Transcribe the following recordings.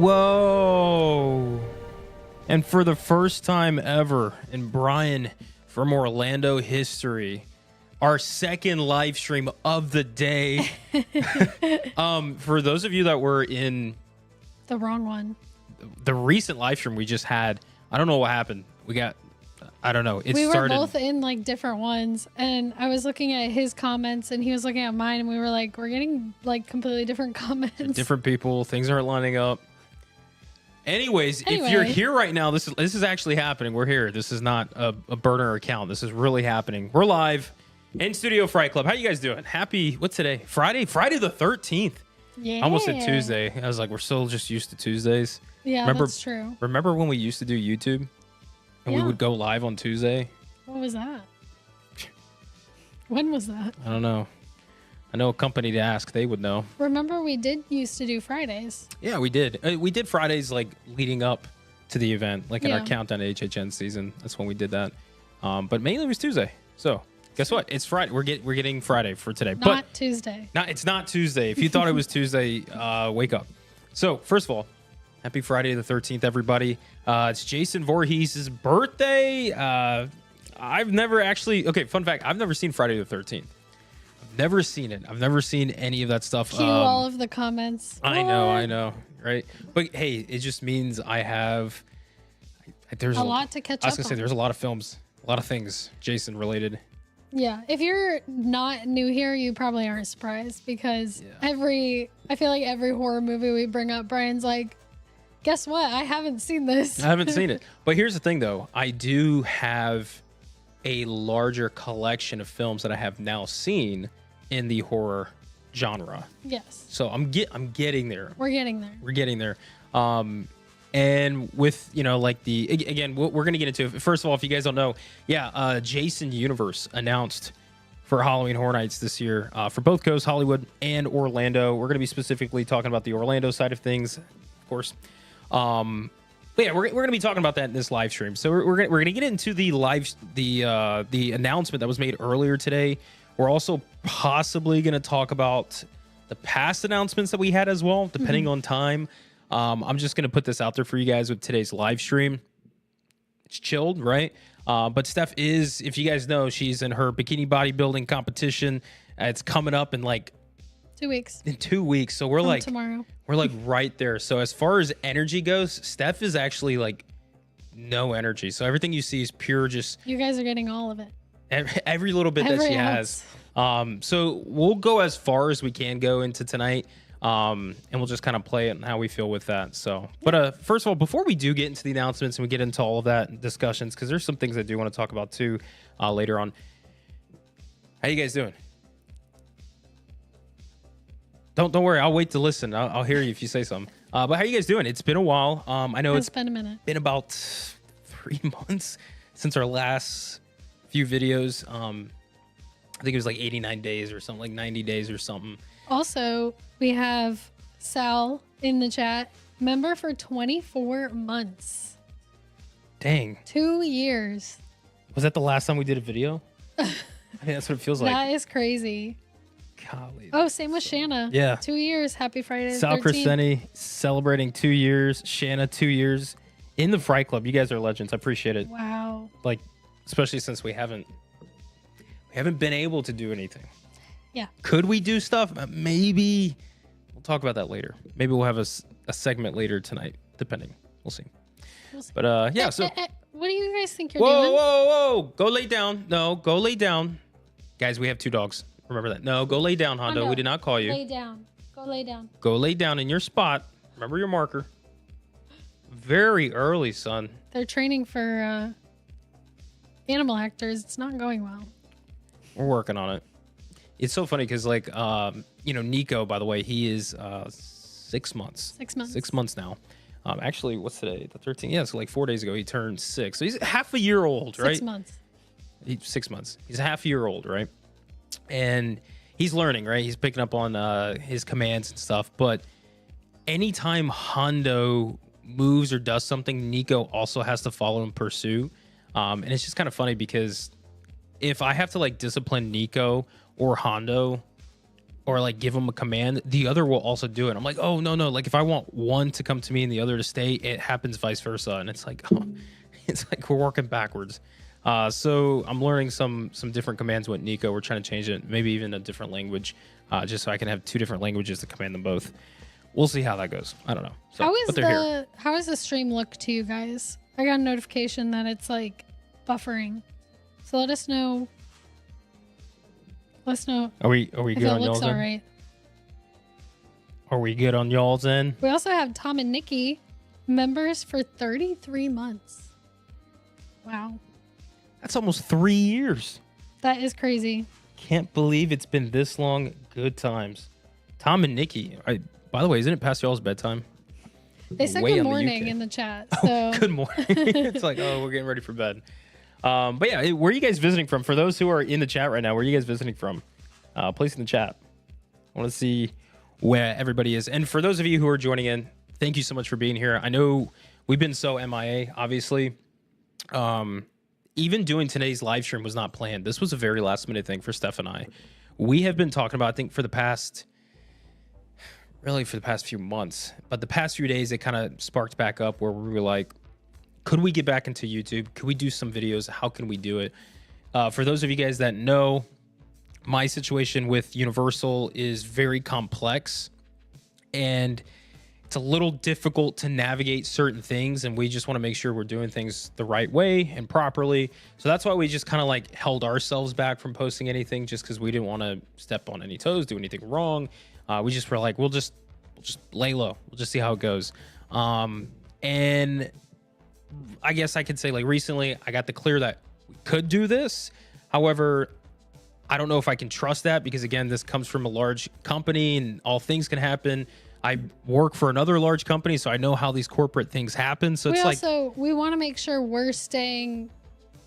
Whoa. And for the first time ever in Brian from Orlando history, our second live stream of the day. For those of you that were in the wrong one, the recent live stream we just had, I don't know what happened. I don't know. We were both in like different ones, and I was looking at his comments and he was looking at mine, and we were like, we're getting like completely different comments. Different people, things aren't lining up. Anyways, if you're here right now, this is actually happening. We're here. This is not a burner account. This is really happening. We're live in Studio Fright Club. How you guys doing? Happy, what's today? Friday the 13th. Yeah. I almost said Tuesday. I was like, we're still just used to Tuesdays. Yeah, that's true. Remember when we used to do YouTube and we would go live on Tuesday? What was that? When was that? I don't know. I know a company to ask. They would know. Remember we did used to do Fridays. Yeah, we did. We did Fridays like leading up to the event, like in our countdown to HHN season. That's when we did that. But mainly it was Tuesday. So guess what? It's Friday. We're getting Friday for today. Not Tuesday. It's not Tuesday. If you thought it was Tuesday, wake up. So first of all, happy Friday the 13th, everybody. It's Jason Voorhees' birthday. I've never actually... Okay, fun fact. I've never seen Friday the 13th. Never seen it. I've never seen any of that stuff. Cue all of the comments. I know, right? But hey, it just means there's a lot to catch up on. I was gonna say there's a lot of films, a lot of things Jason related. Yeah, if you're not new here, you probably aren't surprised because I feel like every horror movie we bring up, Brian's like, guess what? I haven't seen this. I haven't seen it. But here's the thing though, I do have a larger collection of films that I have now seen in the horror genre. Yes. So I'm getting there. We're getting there. We're getting there. And with, like again, we're going to get into it. First of all, if you guys don't know, Jason Universe announced for Halloween Horror Nights this year for both coasts, Hollywood and Orlando. We're going to be specifically talking about the Orlando side of things, of course. But yeah, we're going to be talking about that in this live stream. So we're going to get into the announcement that was made earlier today. We're also possibly going to talk about the past announcements that we had as well, depending on time. I'm just going to put this out there for you guys with today's live stream. It's chilled, right? But Steph is, if you guys know, she's in her bikini bodybuilding competition. It's coming up in like 2 weeks. In 2 weeks. So we're like tomorrow. We're like right there. So as far as energy goes, Steph is actually like no energy. So everything you see is pure just... You guys are getting all of it. Every little bit that she has. So we'll go as far as we can go into tonight. And we'll just kind of play it and how we feel with that. So, but first of all, before we do get into the announcements and we get into all of that discussions, because there's some things I do want to talk about too later on. How you guys doing? Don't worry. I'll wait to listen. I'll hear you if you say something. But how you guys doing? It's been a while. I know it's been a minute. Been about 3 months since our last few videos. I think it was like 89 days or something, like 90 days or something. Also, we have Sal in the chat, member for 24 months. Dang. 2 years. Was that the last time we did a video? I think that's what it feels like. That is crazy. Golly. Oh, same with Shanna. Yeah. 2 years. Happy Friday. Sal Crescenti celebrating 2 years. Shanna, 2 years in the Fright Club. You guys are legends. I appreciate it. Wow. Like, especially since we haven't been able to do anything. Yeah. Could we do stuff? Maybe. We'll talk about that later. Maybe we'll have a segment later tonight, depending. We'll see. But yeah. So. What do you guys think you're doing? Whoa! Go lay down. No, go lay down, guys. We have 2 dogs. Remember that. No, go lay down, Hondo. We did not call you. Lay down. Go lay down. Go lay down in your spot. Remember your marker. Very early, son. They're training for animal actors. It's not going well. We're working on it. It's so funny because, like, Nico, by the way, he is 6 months. 6 months. 6 months now. Actually, what's today? The 13th? Yeah, so like 4 days ago, he turned 6. So he's half a year old, right? 6 months. 6 months. He's a half a year old, right? And he's learning, right? He's picking up on his commands and stuff. But anytime Hondo moves or does something, Nico also has to follow and pursue. And it's just kind of funny because if I have to like discipline Nico or Hondo, or like give them a command, the other will also do it. I'm like, oh no, like if I want one to come to me and the other to stay, it happens vice versa. And it's like, oh, it's like we're working backwards. So I'm learning some different commands with Nico. We're trying to change it, maybe even a different language, just so I can have 2 different languages to command them both. We'll see how that goes. I don't know. So, how does the stream look to you guys? I got a notification that it's like buffering. So let us know. Let us know. Are we good on y'all's end? Right. Are we good on y'all's end? We also have Tom and Nikki, members for 33 months. Wow. That's almost 3 years. That is crazy. Can't believe it's been this long. Good times. Tom and Nikki. By the way, isn't it past y'all's bedtime? They said good morning in the chat. So. Oh, good morning. It's like, oh, we're getting ready for bed. But yeah, where are you guys visiting from? For those who are in the chat right now, where are you guys visiting from? Place in the chat. I want to see where everybody is. And for those of you who are joining in, thank you so much for being here. I know we've been so MIA, obviously. Even doing today's live stream was not planned. This was a very last minute thing for Steph and I. We have been talking about, I think for the past few months, but the past few days, it kind of sparked back up where we were like, could we get back into YouTube? Could we do some videos? How can we do it? For those of you guys that know, my situation with Universal is very complex and it's a little difficult to navigate certain things, and we just want to make sure we're doing things the right way and properly. So that's why we just kind of like held ourselves back from posting anything, just because we didn't want to step on any toes, do anything wrong. We just were like, we'll just lay low. We'll just see how it goes. And I guess I could say like recently I got the clear that we could do this. However, I don't know if I can trust that, because again, this comes from a large company and all things can happen. I work for another large company, so I know how these corporate things happen. So we want to make sure we're staying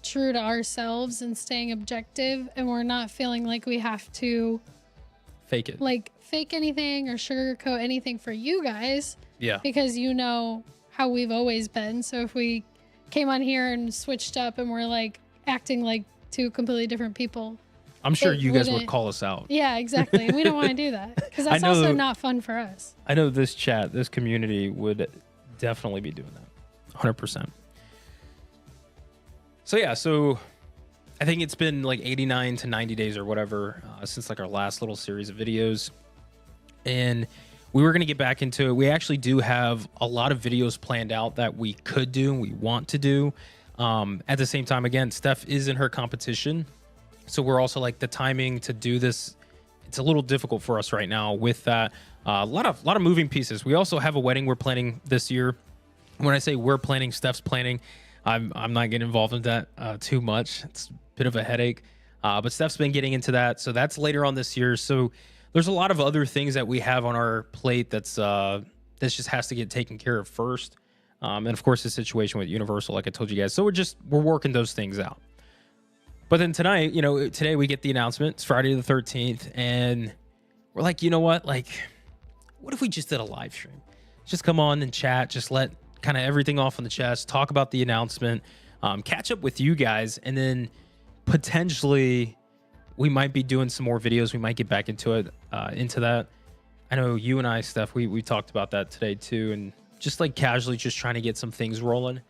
true to ourselves and staying objective, and we're not feeling like we have to fake it, like fake anything or sugarcoat anything for you guys. Yeah. Because you know how we've always been. So if we came on here and switched up and we're like acting like 2 completely different people, I'm sure you guys would call us out. Yeah, exactly. And we don't want to do that, because that's also not fun for us. I know this chat, this community would definitely be doing that 100%. So yeah, so I think it's been like 89 to 90 days or whatever since like our last little series of videos. And we were going to get back into it. We actually do have a lot of videos planned out that we could do and we want to do. At the same time, again, Steph is in her competition. So we're also like the timing to do this. It's a little difficult for us right now with that. A lot of moving pieces. We also have a wedding we're planning this year. When I say we're planning, Steph's planning. I'm not getting involved in that too much. It's a bit of a headache. But Steph's been getting into that. So that's later on this year. So there's a lot of other things that we have on our plate that just has to get taken care of first. And of course, the situation with Universal, like I told you guys. So we're working those things out. But then tonight, today we get the announcement. It's Friday the 13th. And we're like, you know what? Like, what if we just did a live stream? Just come on and chat. Just let kind of everything off on the chest. Talk about the announcement. Catch up with you guys. And then potentially we might be doing some more videos. We might get back into that. I know you and I, Steph, we talked about that today too. And just like casually just trying to get some things rolling.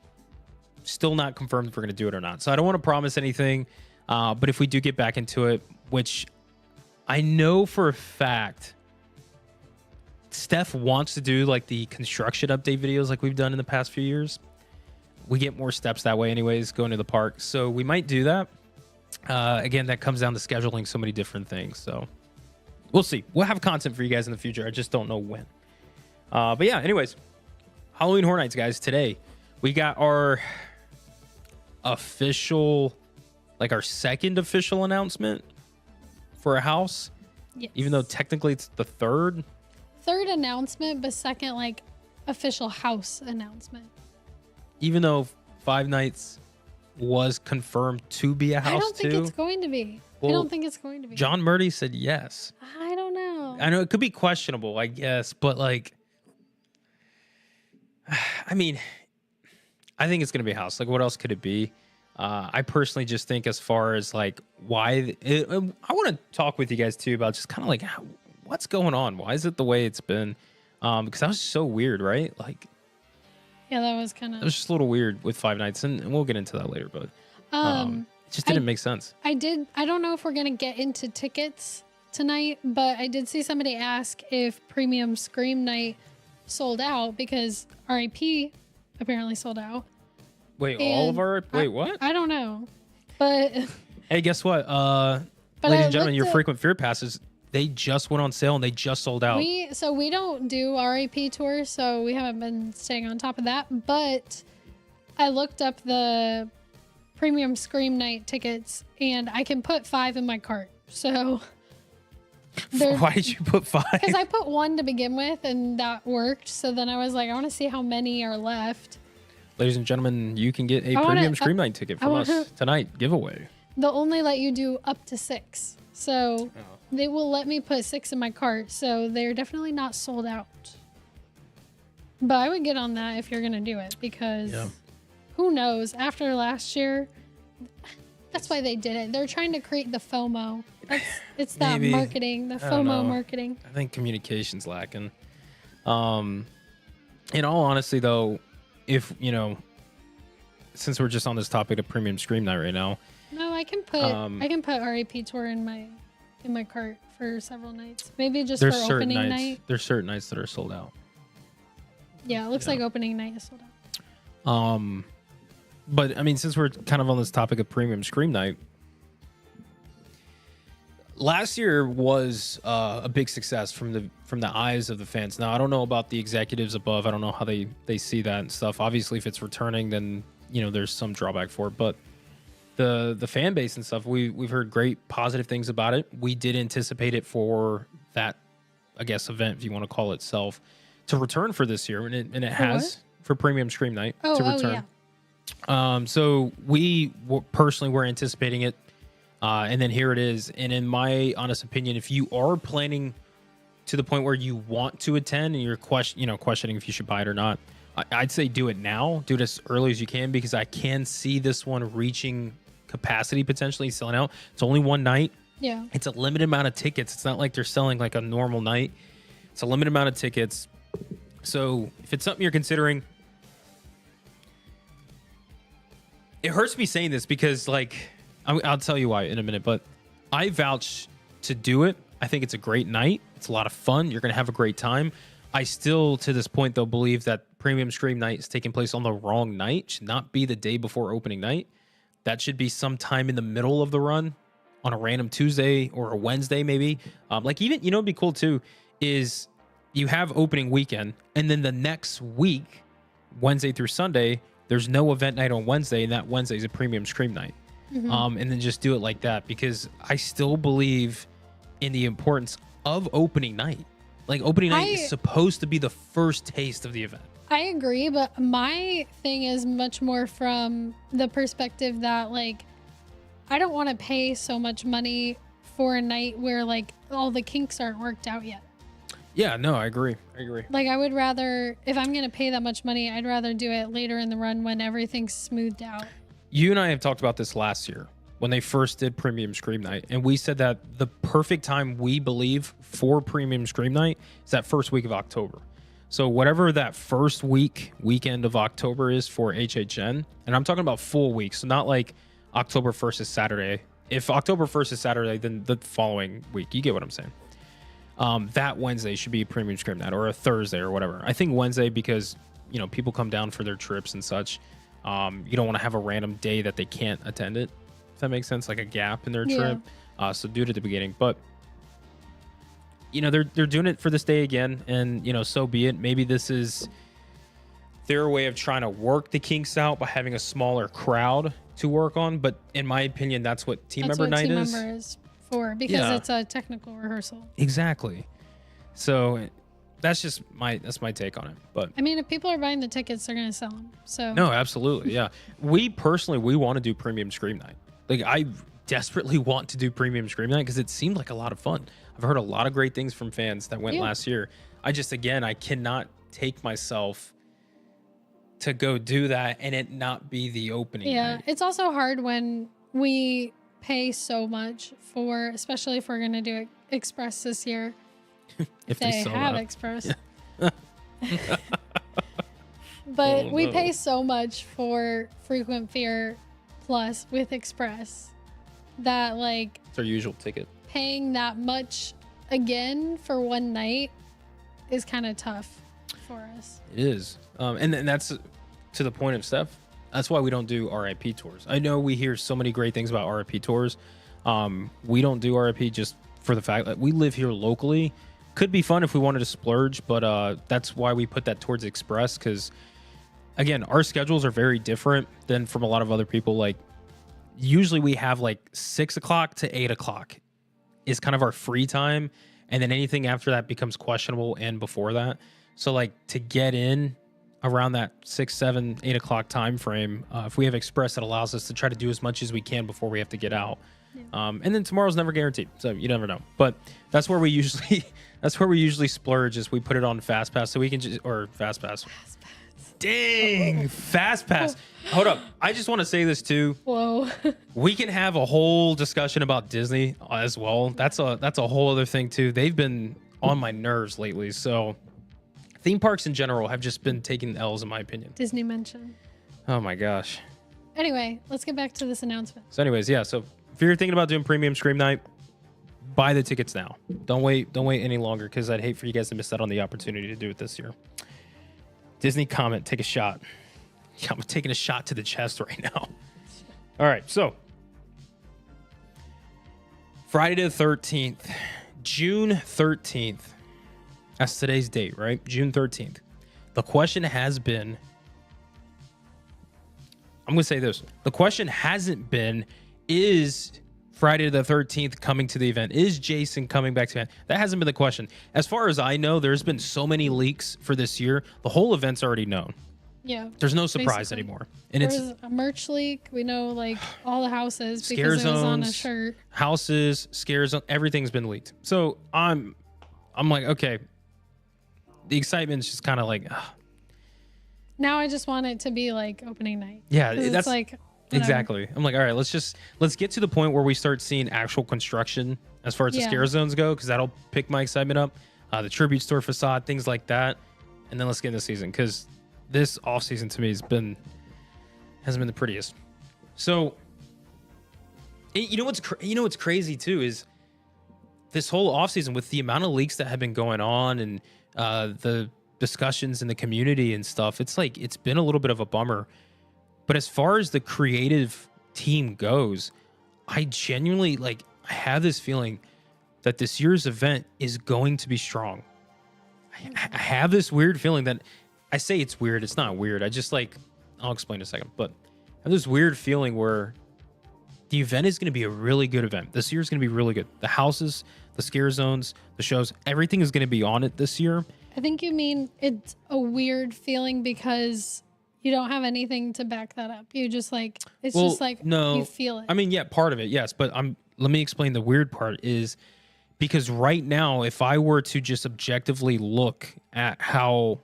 Still not confirmed if we're going to do it or not. So I don't want to promise anything. But if we do get back into it, which I know for a fact, Steph wants to do like the construction update videos like we've done in the past few years. We get more steps that way anyways, going to the park. So we might do that. Again, that comes down to scheduling so many different things. So we'll see. We'll have content for you guys in the future. I just don't know when. But yeah, anyways, Halloween Horror Nights, guys. Today we got our official, like our second official announcement for a house. Yes. Even though technically it's the third announcement, but second like official house announcement. Even though Five Nights was confirmed to be a house, I don't think it's going to be. Well, I don't think it's going to be. John Murdy said yes. I don't know. I know it could be questionable, I guess, but like, I mean, I think it's going to be a house. Like, what else could it be? I personally just think as far as like why, I want to talk with you guys too about just kind of like what's going on? Why is it the way it's been? Because that was so weird, right? Like, Yeah, that was kind it of. was just a little weird with Five Nights, and we'll get into that later. But it just didn't make sense. I don't know if we're gonna get into tickets tonight, but I did see somebody ask if Premium Scream Night sold out because RIP apparently sold out. Wait, all of our what? I don't know, but hey, guess what? Ladies and gentlemen, your frequent fear passes, they just went on sale and they just sold out. We don't do RIP tours, so we haven't been staying on top of that. But I looked up the Premium Scream Night tickets, and I can put 5 in my cart. So why did you put 5? Because I put 1 to begin with, and that worked. So then I was like, I want to see how many are left. Ladies and gentlemen, you can get a Premium Scream Night ticket from us tonight. Giveaway. They'll only let you do up to 6. So they will let me put 6 in my cart. So they're definitely not sold out. But I would get on that if you're going to do it. Because who knows? After last year, that's why they did it. They're trying to create the FOMO. It's that marketing, the FOMO marketing. I think communication's lacking. In all honesty, though, if, since we're just on this topic of Premium Scream Night right now. No, I can put RAP Tour in my cart for several nights. Maybe just for opening night. There's certain nights that are sold out. Yeah, it looks like opening night is sold out. But I mean, since we're kind of on this topic of Premium Scream Night, last year was a big success from the eyes of the fans. Now, I don't know about the executives above. I don't know how they see that and stuff. Obviously, if it's returning, then there's some drawback for it. But the fan base and stuff, we've heard great positive things about it. We did anticipate it for that, I guess, event, if you want to call it itself, to return for this year, and it has for Premium Scream Night to return. Yeah. So we personally were anticipating it. And then here it is. And in my honest opinion, if you are planning to the point where you want to attend and you're questioning if you should buy it or not, I'd say do it now. Do it as early as you can, because I can see this one reaching capacity, potentially selling out. It's only one night. Yeah. It's a limited amount of tickets. It's not like they're selling like a normal night. It's a limited amount of tickets. So if it's something you're considering, it hurts me saying this because I'll tell you why in a minute, but I vouch to do it. I think it's a great night. It's a lot of fun. You're going to have a great time. I still, to this point, though, believe that Premium Scream Night is taking place on the wrong night. It should not be the day before opening night. That should be sometime in the middle of the run on a random Tuesday or a Wednesday, maybe. It'd be cool, too, is you have opening weekend, and then the next week, Wednesday through Sunday, there's no event night on Wednesday, and that Wednesday is a Premium Scream Night. Mm-hmm. And then just do it like that, because I still believe in the importance of opening night. Like, opening night is supposed to be the first taste of the event. I agree, but my thing is much more from the perspective that, I don't want to pay so much money for a night where, all the kinks aren't worked out yet. Yeah, no, I agree. I would rather, if I'm going to pay that much money, I'd rather do it later in the run when everything's smoothed out. You and I have talked about this last year when they first did Premium Scream Night, and we said that the perfect time we believe for Premium Scream Night is that first week of October. So whatever that first weekend of October is for HHN, and I'm talking about full week, so not like October 1st is Saturday. If October 1st is Saturday, then the following week, you get what I'm saying. That Wednesday should be Premium Scream Night, or a Thursday or whatever. I think Wednesday because, people come down for their trips and such. You don't want to have a random day that they can't attend it, if that makes sense, like a gap in their trip. So do it at the beginning. But, they're doing it for this day again, and, so be it. Maybe this is their way of trying to work the kinks out by having a smaller crowd to work on. But in my opinion, that's what team member night is. Member is for, because it's a technical rehearsal. Exactly. So that's just my take on it. But I mean, if people are buying the tickets, they're going to sell them. So no, absolutely. Yeah. We want to do Premium Scream Night. I desperately want to do Premium Scream Night because it seemed like a lot of fun. I've heard a lot of great things from fans that went last year. I cannot take myself to go do that and it not be the opening night. It's also hard when we pay so much for, especially if we're going to do Express this year, if they sell have that. Express. But we pay so much for Frequent Fear Plus with Express that like It's our usual ticket. paying that much again for one night is kind of tough for us. It is. And that's to the point of Steph. That's why we don't do RIP tours. I know we hear so many great things about RIP tours. We don't do RIP just for the fact that we live here locally. Could be fun if we wanted to splurge, but that's why we put that towards Express, because again, our schedules are very different than from a lot of other people. Like usually we have like 6 o'clock to 8 o'clock is kind of our free time. And then anything after that becomes questionable and before that. So like to get in around that 6, 7, 8 o'clock time frame, if we have Express, that allows us to try to do as much as we can before we have to get out. Yeah. And then tomorrow's never guaranteed, so you never know. But that's where we usually splurge, is we put it on Fast Pass, so we can just, or Fast Pass. Dang, Fast Pass. Hold up, I just want to say this too. Whoa. We can have a whole discussion about Disney as well. That's a whole other thing too. They've been on my nerves lately. So theme parks in general have just been taking L's in my opinion. Disney mention. Oh my gosh. Anyway, let's get back to this announcement. So anyways, yeah. So if you're thinking about doing premium Scream Night, buy the tickets now. Don't wait any longer, because I'd hate for you guys to miss out on the opportunity to do it this year. Disney comment, take a shot. Yeah, I'm taking a shot to the chest right now. All right, so Friday the 13th, June 13th. That's today's date, right? June 13th. The question has been, I'm going to say this. The question hasn't been, is Friday the 13th coming to the event? Is Jason coming back to the event? That hasn't been the question. As far as I know, there's been so many leaks for this year. The whole event's already known. Yeah. There's no surprise anymore. And there's a merch leak. We know like all the houses scare because it was on a zones, shirt. Houses, scare zone, everything's been leaked. So I'm like, okay. The excitement's just kind of like, ugh. Now I just want it to be like opening night. Yeah, that's like whatever. Exactly. I'm like, all right, let's get to the point where we start seeing actual construction as far as the scare zones go, because that'll pick my excitement up. The tribute store facade, things like that, and then let's get into the season, because this off season to me hasn't been the prettiest. So, you know what's crazy too is this whole off season with the amount of leaks that have been going on and the discussions in the community and stuff. It's like it's been a little bit of a bummer. But as far as the creative team goes, I genuinely I have this feeling that this year's event is going to be strong. I have this weird feeling that, I say it's weird. It's not weird. I just I'll explain in a second. But I have this weird feeling where the event is going to be a really good event. This year is going to be really good. The houses, the scare zones, the shows, everything is going to be on it this year. I think you mean it's a weird feeling because you don't have anything to back that up. You just no, you feel it. I mean, yeah, part of it, yes. But let me explain the weird part is because right now, if I were to just objectively look at how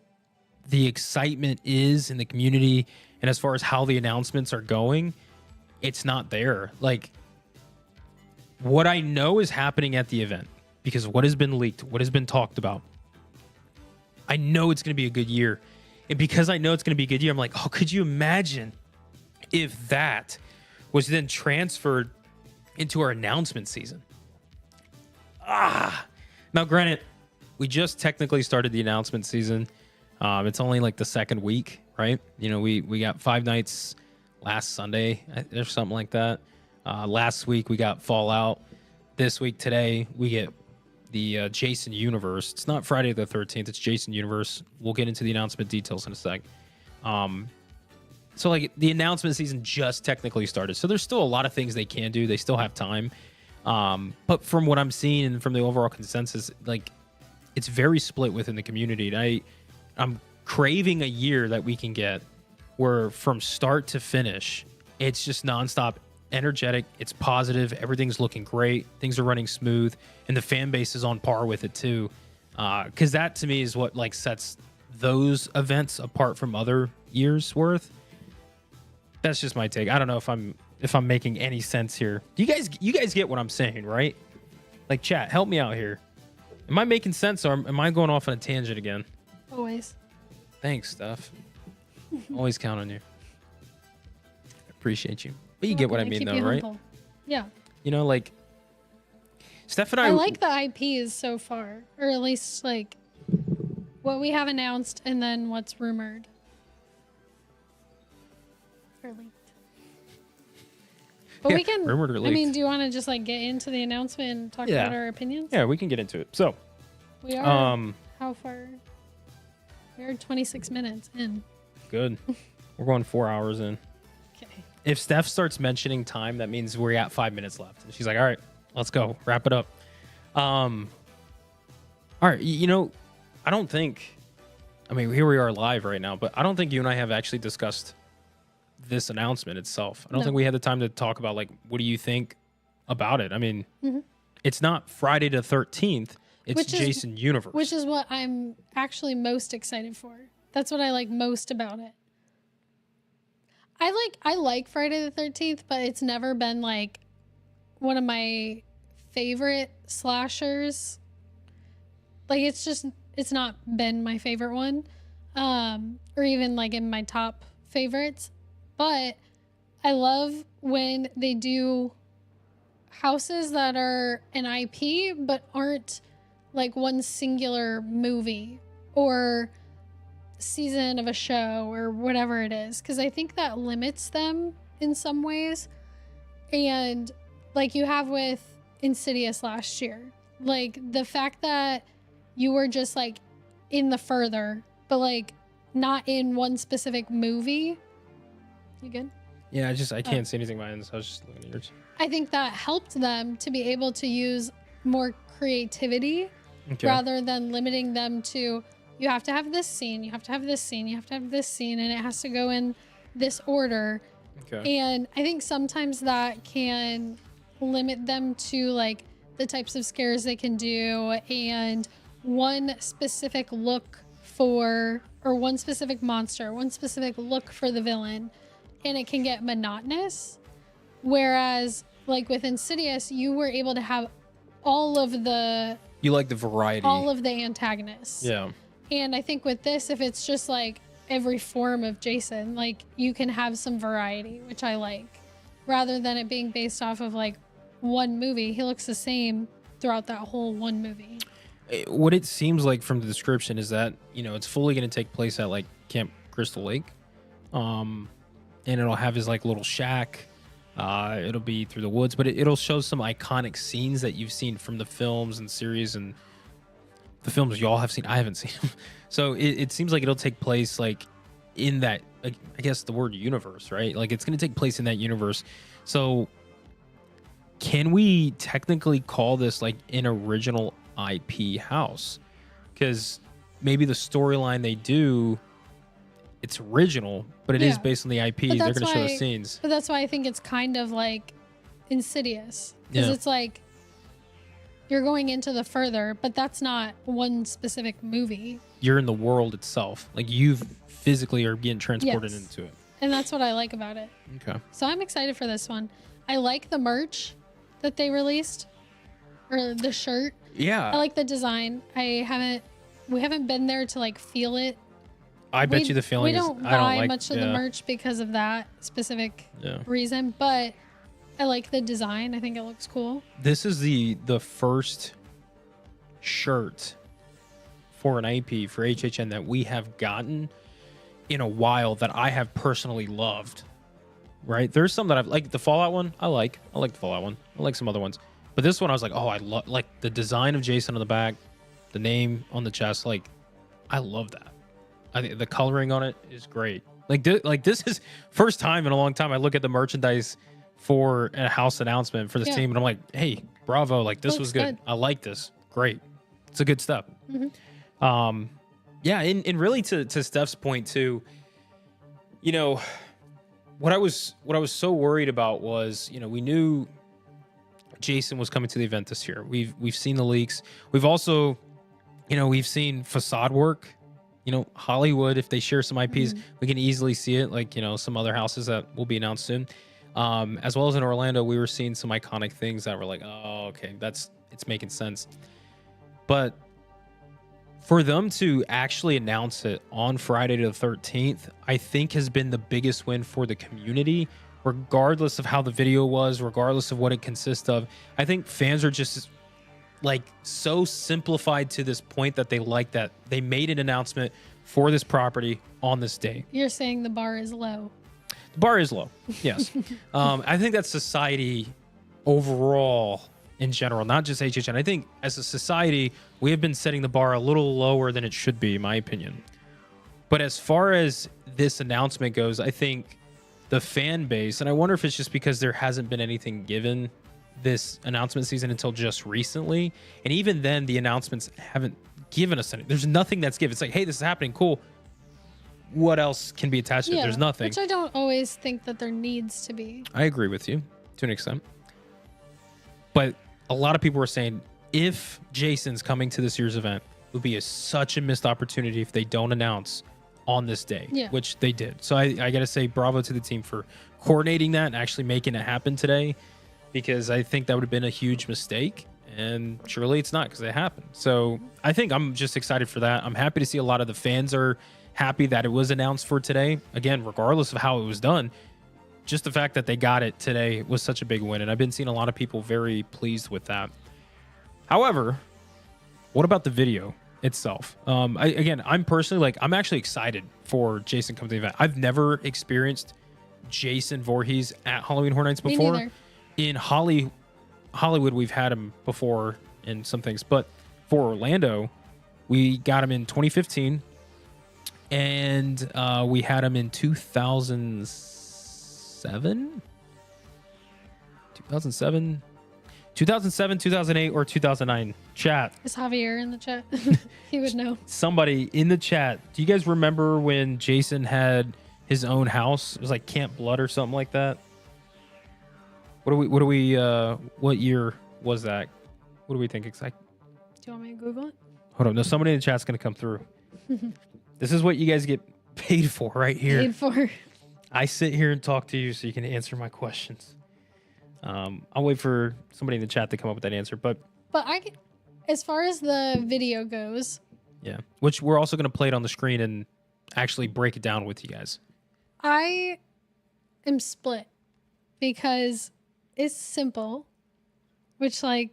the excitement is in the community and as far as how the announcements are going, it's not there. Like, what I know is happening at the event, because what has been leaked, what has been talked about, I know it's going to be a good year. And because I know it's going to be a good year, I'm like, oh, could you imagine if that was then transferred into our announcement season? Now, granted, we just technically started the announcement season. It's only like the second week, right? You know, we got 5 nights last Sunday or something like that. Last week we got Fallout. This week, today, we get the Jason Universe. It's not Friday the 13th. It's Jason Universe. We'll get into the announcement details in a sec. So the announcement season just technically started. So there's still a lot of things they can do. They still have time. But from what I'm seeing and from the overall consensus, it's very split within the community. And I'm craving a year that we can get where from start to finish, it's just nonstop energetic. It's positive. Everything's looking great. Things are running smooth. And the fan base is on par with it too. Because that to me is what sets those events apart from other years worth. That's just my take. I don't know if I'm making any sense here. You guys get what I'm saying, right? Chat, help me out here. Am I making sense, or am I going off on a tangent again? Always. Thanks, Steph. Always count on you. Appreciate you. But you You're get what I welcome. mean, Keep though, you right? humble. Yeah. You know, like Steph and I like the IPs so far, or at least like what we have announced and then what's rumored. Or leaked. But Yeah, we can. rumored or I mean, leaked. do you want to just like get into the announcement and talk about our opinions? Yeah, we can get into it. So, We are. How far? We are 26 minutes in. good. We're going 4 hours in. Okay. If Steph starts mentioning time, that means we're at 5 minutes left. And she's like, all right, let's go. Wrap it up. All right. You know, I don't think, I mean, here we are live right now, but I don't think you and I have actually discussed this announcement itself. I don't think we had the time to talk about, like, what do you think about it? I mean, it's not Friday the 13th. It's Jason Universe. Which is what I'm actually most excited for. That's what I like most about it. I like Friday the 13th, but it's never been like one of my favorite slashers. Like it's not been my favorite one. Or even like in my top favorites. But I love when they do houses that are an IP but aren't like one singular movie or season of a show or whatever it is, because I think that limits them in some ways. And like you have with Insidious last year, like the fact that you were just like in the further but like not in one specific movie. You good? Yeah, I can't see anything behind this. I was just looking at yours. I think that helped them to be able to use more creativity rather than limiting them to, you have to have this scene, you have to have this scene, you have to have this scene, and it has to go in this order. Okay. And I think sometimes that can limit them to like the types of scares they can do and one specific look for, or one specific monster, one specific look for the villain, and it can get monotonous. Whereas like with Insidious, you were able to have all of the variety, all of the antagonists. Yeah. And I think with this, if it's just like every form of Jason, like you can have some variety, which I like, rather than it being based off of like one movie. He looks the same throughout that whole one movie. What it seems like from the description is that, you know, it's fully going to take place at like Camp Crystal Lake. And it'll have his like little shack. It'll be through the woods, but it'll show some iconic scenes that you've seen from the films and series and the films y'all have seen. I haven't seen them. So it seems like it'll take place like in that, I guess the word universe, right? Like it's going to take place in that universe. So can we technically call this like an original IP house? Because maybe the storyline they do, it's original, but it is based on the IP. They're going to show the scenes. But that's why I think it's kind of like Insidious. Because it's like you're going into the further, but that's not one specific movie. You're in the world itself. Like you physically are getting transported into it. And that's what I like about it. Okay. So I'm excited for this one. I like the merch that they released, or the shirt. Yeah. I like the design. We haven't been there to like feel it. I bet you the feeling is I don't buy much of the merch because of that specific reason, but I like the design. I think it looks cool. This is the first shirt for an IP for HHN that we have gotten in a while that I have personally loved. Right? There's some that I've like. The Fallout one, I like the Fallout one. I like some other ones. But this one I was like, oh, I love like the design of Jason on the back, the name on the chest, like I love that. I think the coloring on it is great. Like this is first time in a long time I look at the merchandise for a house announcement for this team, and I'm like, hey, bravo! Like this was good. I like this. Great. It's a good step. Yeah, and really to Steph's point too. You know, what I was so worried about was, you know, we knew Jason was coming to the event this year. We've seen the leaks. We've also, you know, we've seen facade work. You know, Hollywood, if they share some IPs, we can easily see it, like, you know, some other houses that will be announced soon. As well as in Orlando, we were seeing some iconic things that were like, oh, okay, it's making sense. But for them to actually announce it on Friday the 13th, I think has been the biggest win for the community, regardless of how the video was, regardless of what it consists of. I think fans are just like so simplified to this point that they like that they made an announcement for this property on this day. You're saying the bar is low. The bar is low. Yes. I think that's society overall in general, not just HHN. I think as a society, we have been setting the bar a little lower than it should be, in my opinion. But as far as this announcement goes, I think the fan base, and I wonder if it's just because there hasn't been anything given this announcement season until just recently. And even then, the announcements haven't given us anything. There's nothing that's given. It's like, hey, this is happening. Cool. What else can be attached to it? There's nothing. Which I don't always think that there needs to be. I agree with you to an extent. But a lot of people were saying if Jason's coming to this year's event, it would be such a missed opportunity if they don't announce on this day, which they did. So I got to say bravo to the team for coordinating that and actually making it happen today, because I think that would have been a huge mistake. And surely it's not, because it happened. So I think I'm just excited for that. I'm happy to see a lot of the fans are happy that it was announced for today. Again, regardless of how it was done, just the fact that they got it today was such a big win. And I've been seeing a lot of people very pleased with that. However, what about the video itself? I'm personally I'm actually excited for Jason coming to the event. I've never experienced Jason Voorhees at Halloween Horror Nights before. Me neither. In Hollywood, we've had him before in some things, but for Orlando, we got him in 2015, and we had him in 2007, 2008, or 2009. Chat. Is Javier in the chat? He would know. Somebody in the chat. Do you guys remember when Jason had his own house? It was like Camp Blood or something like that. What year was that? What do we think exactly? Do you want me to Google it? Hold on. No, somebody in the chat's going to come through. This is what you guys get paid for right here. Paid for. I sit here and talk to you so you can answer my questions. I'll wait for somebody in the chat to come up with that answer. But as far as the video goes. Yeah. Which we're also going to play it on the screen and actually break it down with you guys. I am split because it's simple, which I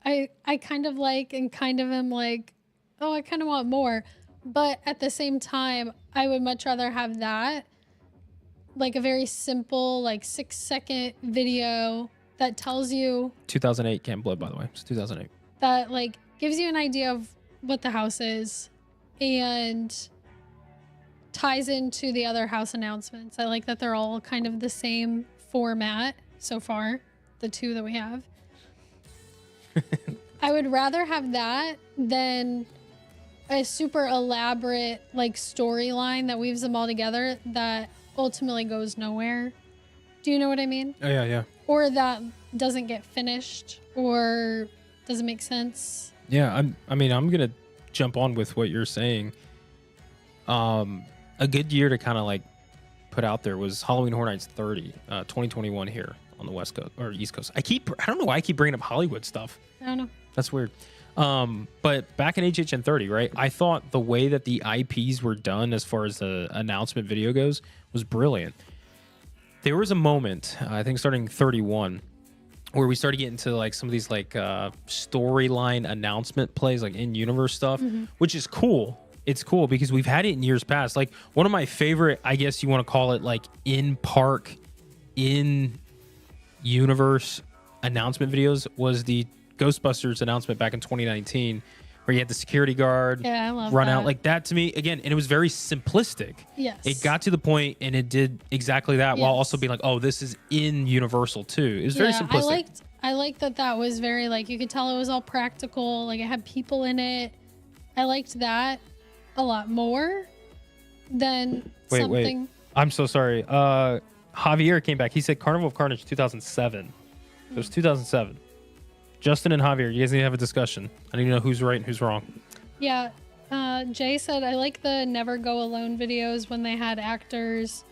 kind of like and kind of am like, oh, I kind of want more. But at the same time, I would much rather have that, like a very simple, 6-second video that tells you. 2008 Camp Blood, by the way. It's 2008. That gives you an idea of what the house is and ties into the other house announcements. I like that they're all kind of the same format so far, the two that we have. I would rather have that than a super elaborate storyline that weaves them all together that ultimately goes nowhere. Do you know what I mean? Oh, yeah. Or that doesn't get finished or doesn't make sense. Yeah, I'm going to jump on with what you're saying. A good year to kind of put out there was Halloween Horror Nights 30, 2021 here on the West Coast or East Coast. I don't know why I keep bringing up Hollywood stuff. I don't know. That's weird. But back in HHN 30, right? I thought the way that the IPs were done as far as the announcement video goes was brilliant. There was a moment, I think starting 31, where we started getting to some of these storyline announcement plays, in-universe stuff, which is cool. It's cool because we've had it in years past. One of my favorite, I guess you want to call it in-park, in-universe announcement videos was the Ghostbusters announcement back in 2019, where you had the security guard run out like that. To me, again, and it was very simplistic. Yes, it got to the point and it did exactly that, while also being oh, this is in Universal too. It was very simplistic. I liked that was very you could tell it was all practical. It had people in it. I liked that a lot more than something. Wait. I'm so sorry. Javier came back. He said Carnival of Carnage 2007. It was 2007. Justin and Javier, you guys need to have a discussion. I need to know who's right and who's wrong. Yeah. Jay said, I like the Never Go Alone videos when they had actors,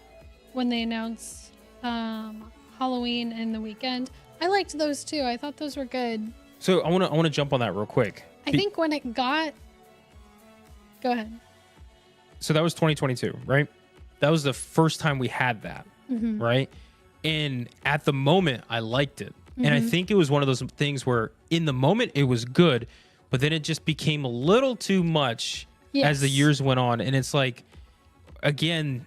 when they announced Halloween and the weekend. I liked those too. I thought those were good. So I want to jump on that real quick. I think when it got... Go ahead. So that was 2022, right? That was the first time we had that, right? And at the moment, I liked it. And I think it was one of those things where in the moment, it was good, but then it just became a little too much as the years went on. And it's like, again,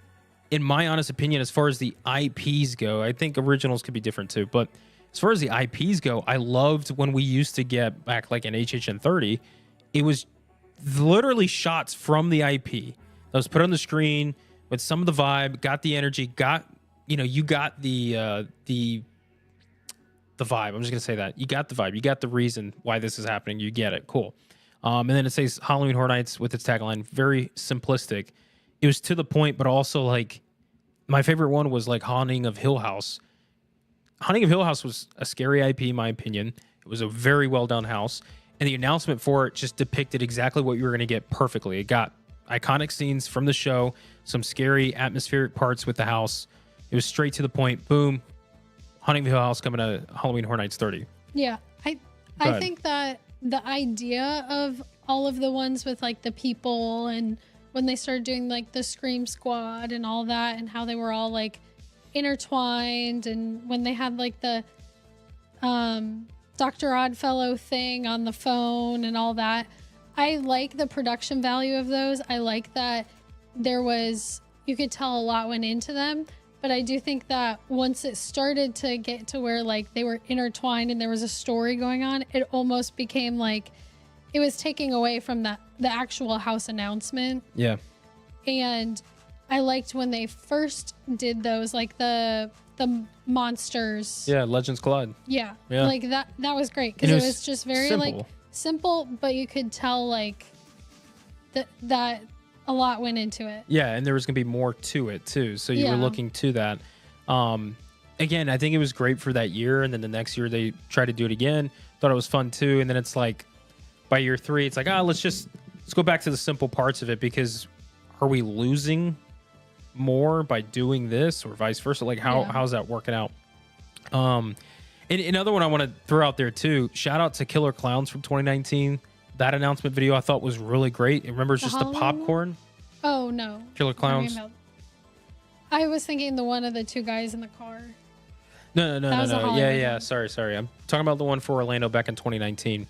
in my honest opinion, as far as the IPs go, I think originals could be different too. But as far as the IPs go, I loved when we used to get back like an HHN 30. It was literally shots from the IP that was put on the screen with some of the vibe, got the energy, got, you know, you got the vibe. I'm just gonna say that you got the vibe, you got the reason why this is happening. You get it, cool. And then it says Halloween Horror Nights with its tagline, very simplistic. It was to the point, but also like my favorite one was like Haunting of Hill House. Haunting of Hill House was a scary IP, in my opinion. It was a very well done house, and the announcement for it just depicted exactly what you were gonna get perfectly. It got iconic scenes from the show, some scary atmospheric parts with the house. It was straight to the point. Boom. Haunting of Hill House coming to Halloween Horror Nights 30. Yeah. I think that the idea of all of the ones with like the people and when they started doing like the Scream Squad and all that and how they were all like intertwined and when they had like the Dr. Oddfellow thing on the phone and all that. I like the production value of those. I like that you could tell a lot went into them. But I do think that once it started to get to where like they were intertwined and there was a story going on, it almost became like it was taking away from the actual house announcement. Yeah. And I liked when they first did those, like the monsters. Yeah, Legends Collide. Yeah. Like that was great because it was just very simple. like simple, but you could tell like that a lot went into it. Yeah, and there was going to be more to it too. So you were looking to that. Again, I think it was great for that year, and then the next year they tried to do it again. Thought it was fun too, and then it's like by year 3, it's like, let's go back to the simple parts of it, because are we losing more by doing this or vice versa? Like how's that working out? And another one I want to throw out there too, shout out to Killer Clowns from 2019. That announcement video I thought was really great. Remember, it's just the popcorn. Oh no, Killer Clowns. I was thinking the one of the 2 guys in the car. No. Yeah. Sorry. I'm talking about the one for Orlando back in 2019.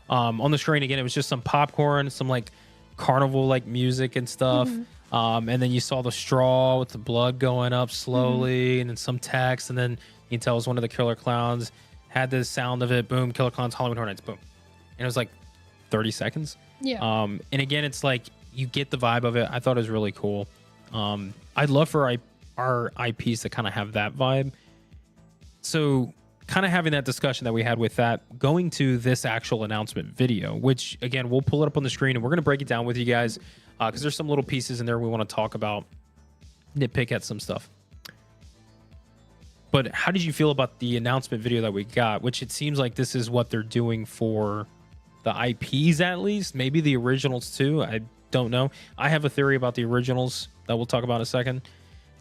On the screen again, it was just some popcorn, some like carnival like music and stuff. And then you saw the straw with the blood going up slowly, and then some text, and then you can tell it was one of the Killer Clowns. Had the sound of it. Boom, Killer Clowns, Halloween Horror Nights. Boom, and it was like 30 seconds. Yeah. And again, it's like you get the vibe of it. I thought it was really cool. I'd love for our IPs to kind of have that vibe. So kind of having that discussion that we had with that, going to this actual announcement video, which again, we'll pull it up on the screen and we're going to break it down with you guys because there's some little pieces in there we want to talk about, nitpick at some stuff. But how did you feel about the announcement video that we got, which it seems like this is what they're doing for the IPs at least, maybe the originals too. I don't know. I have a theory about the originals that we'll talk about in a second,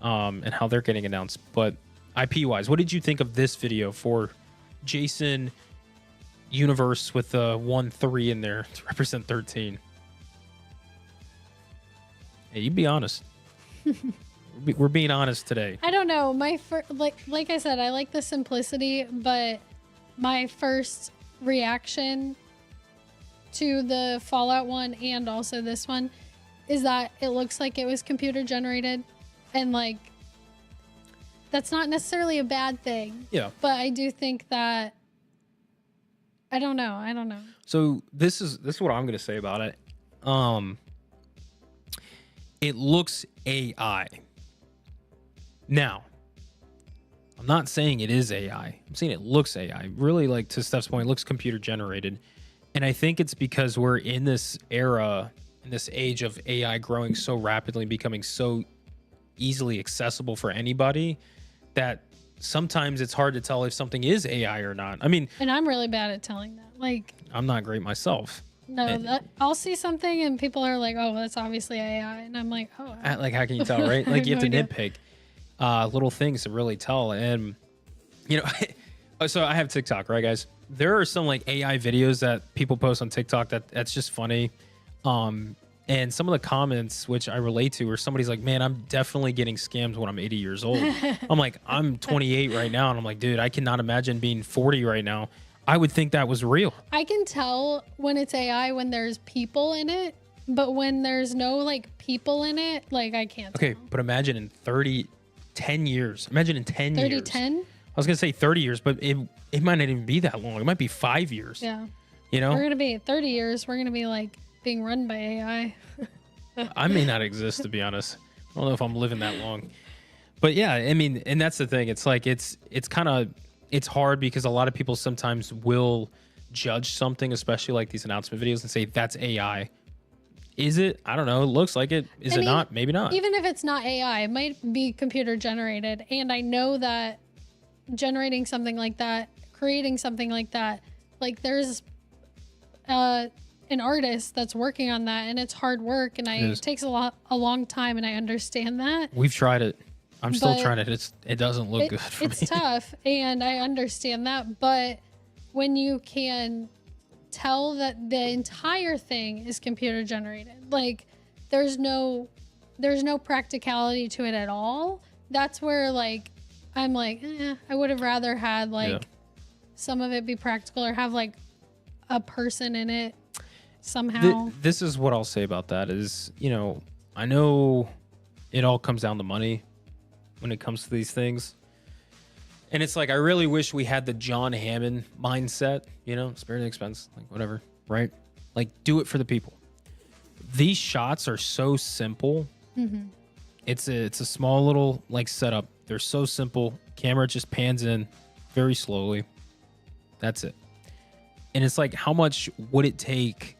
and how they're getting announced. But IP wise, what did you think of this video for Jason Universe with the 1-3 in there to represent 13? Hey, you be honest. We're being honest today. I don't know. Like I said, I like the simplicity, but my first reaction to the Fallout one and also this one is that it looks like it was computer generated, and like that's not necessarily a bad thing. Yeah. But I do think that I don't know. So this is what I'm going to say about it. It looks AI. Now, I'm not saying it is AI. I'm saying it looks AI. Really, like to Steph's point, it looks computer generated. And I think it's because we're in this era, in this age of AI growing so rapidly, becoming so easily accessible for anybody, that sometimes it's hard to tell if something is AI or not. I mean, and I'm really bad at telling that. Like, I'm not great myself. No, I'll see something and people are like, "Oh, that's obviously AI," and I'm like, "Oh." Like, how can you tell, right? Like, you have to nitpick little things to really tell. And you know, so I have TikTok, right, guys? there are some like AI videos that people post on TikTok that's just funny. And some of the comments, which I relate to, where somebody's like, man, I'm definitely getting scammed when I'm 80 years old. I'm like, I'm 28 right now. And I'm like, dude, I cannot imagine being 40 right now. I would think that was real. I can tell when it's AI when there's people in it, but when there's no like people in it, like I can't Okay, tell. but imagine in 10 years. Imagine in 10 30, years. 10? I was going to say 30 years, but it might not even be that long. It might be 5 years. Yeah. You know? We're going to be 30 years. We're going to be like being run by AI. I may not exist, to be honest. I don't know if I'm living that long. But yeah, I mean, and that's the thing. It's like, it's hard because a lot of people sometimes will judge something, especially like these announcement videos, and say, that's AI. Is it? I don't know. It looks like it. Is it not? Maybe not. Even if it's not AI, it might be computer generated. And I know that generating something like that, creating something like that, like there's an artist that's working on that, and it's hard work, and it takes a long time, and I understand that. We've tried it. I'm still trying it. It doesn't look good for me. It's tough, and I understand that, but when you can tell that the entire thing is computer generated, like there's no practicality to it at all, that's where like I'm like, I would have rather had like some of it be practical or have like a person in it somehow. This is what I'll say about that is, you know, I know it all comes down to money when it comes to these things. And it's like, I really wish we had the John Hammond mindset, you know, spare the expense, like whatever, right? Like do it for the people. These shots are so simple. Mm-hmm. It's a small little like setup. They're so simple. Camera just pans in very slowly. That's it. And it's like, how much would it take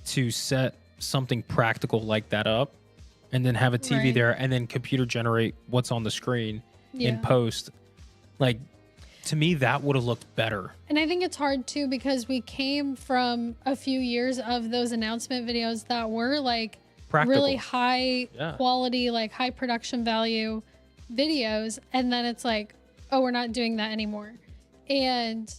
to set something practical like that up and then have a TV there and then computer generate what's on the screen in post? Like, to me, that would have looked better. And I think it's hard too, because we came from a few years of those announcement videos that were like practical, really high quality, like high production value videos. And then it's like, oh, we're not doing that anymore. And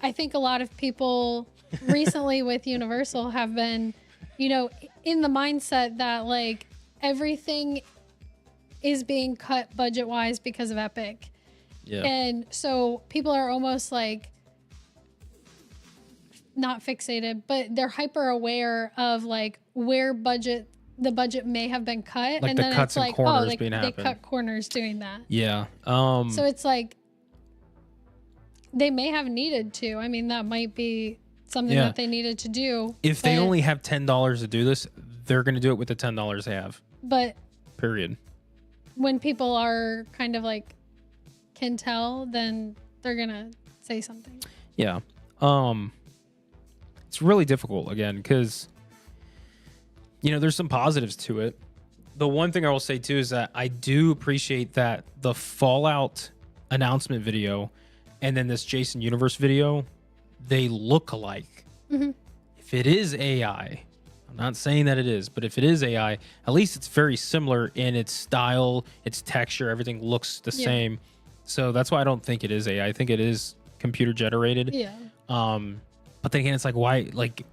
I think a lot of people recently with Universal have been, you know, in the mindset that like everything is being cut budget wise because of Epic. Yeah. And so people are almost like not fixated, but they're hyper aware of like where the budget may have been cut. Like and the then cuts it's and like, corners oh, being they happened. cut corners doing that. Yeah. So it's like they may have needed to. I mean, that might be something that they needed to do. If they only have $10 to do this, they're going to do it with the $10 they have. But period. When people are kind of like can tell, then they're going to say something. Yeah. It's really difficult again because, you know, there's some positives to it. The one thing I will say too is that I do appreciate that the Fallout announcement video and then this Jason Universe video, they look alike. Mm-hmm. If it is AI, I'm not saying that it is, but if it is AI, at least it's very similar in its style, its texture, everything looks the same. So that's why I don't think it is AI. I think it is computer generated. Yeah. But then again, it's like, why? Like,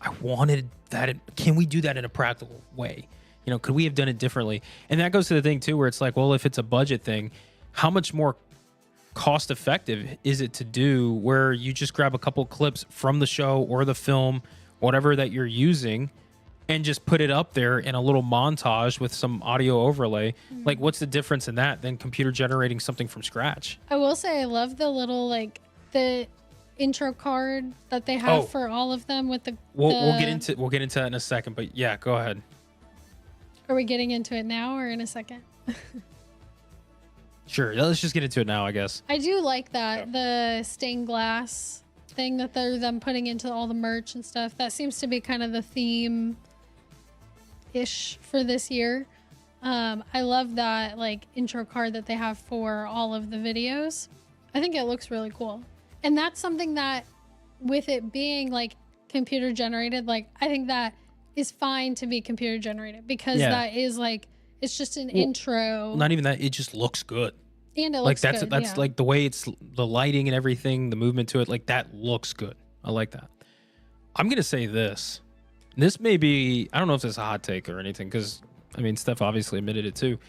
I wanted that. Can we do that in a practical way? You know, could we have done it differently? And that goes to the thing too, where it's like, well, if it's a budget thing, how much more cost effective is it to do where you just grab a couple clips from the show or the film, whatever that you're using, and just put it up there in a little montage with some audio overlay? Mm-hmm. Like, what's the difference in that than computer generating something from scratch? I will say I love the little, like, the intro card that they have for all of them with the we'll get into that in a second, but yeah, go ahead. Are we getting into it now or in a second? Sure, let's just get into it now, I guess. I do like that, the stained glass thing that they're them putting into all the merch and stuff. That seems to be kind of the theme ish for this year. I love that like intro card that they have for all of the videos. I think it looks really cool. And that's something that, with it being like computer generated, like I think that is fine to be computer generated because that is like, it's just an intro. Not even that, it just looks good. And it Like looks that's good, that's yeah. like the way it's the lighting and everything, the movement to it, like that looks good. I like that. I'm gonna say this. This may be, I don't know if it's a hot take or anything, because I mean Steph obviously admitted it too.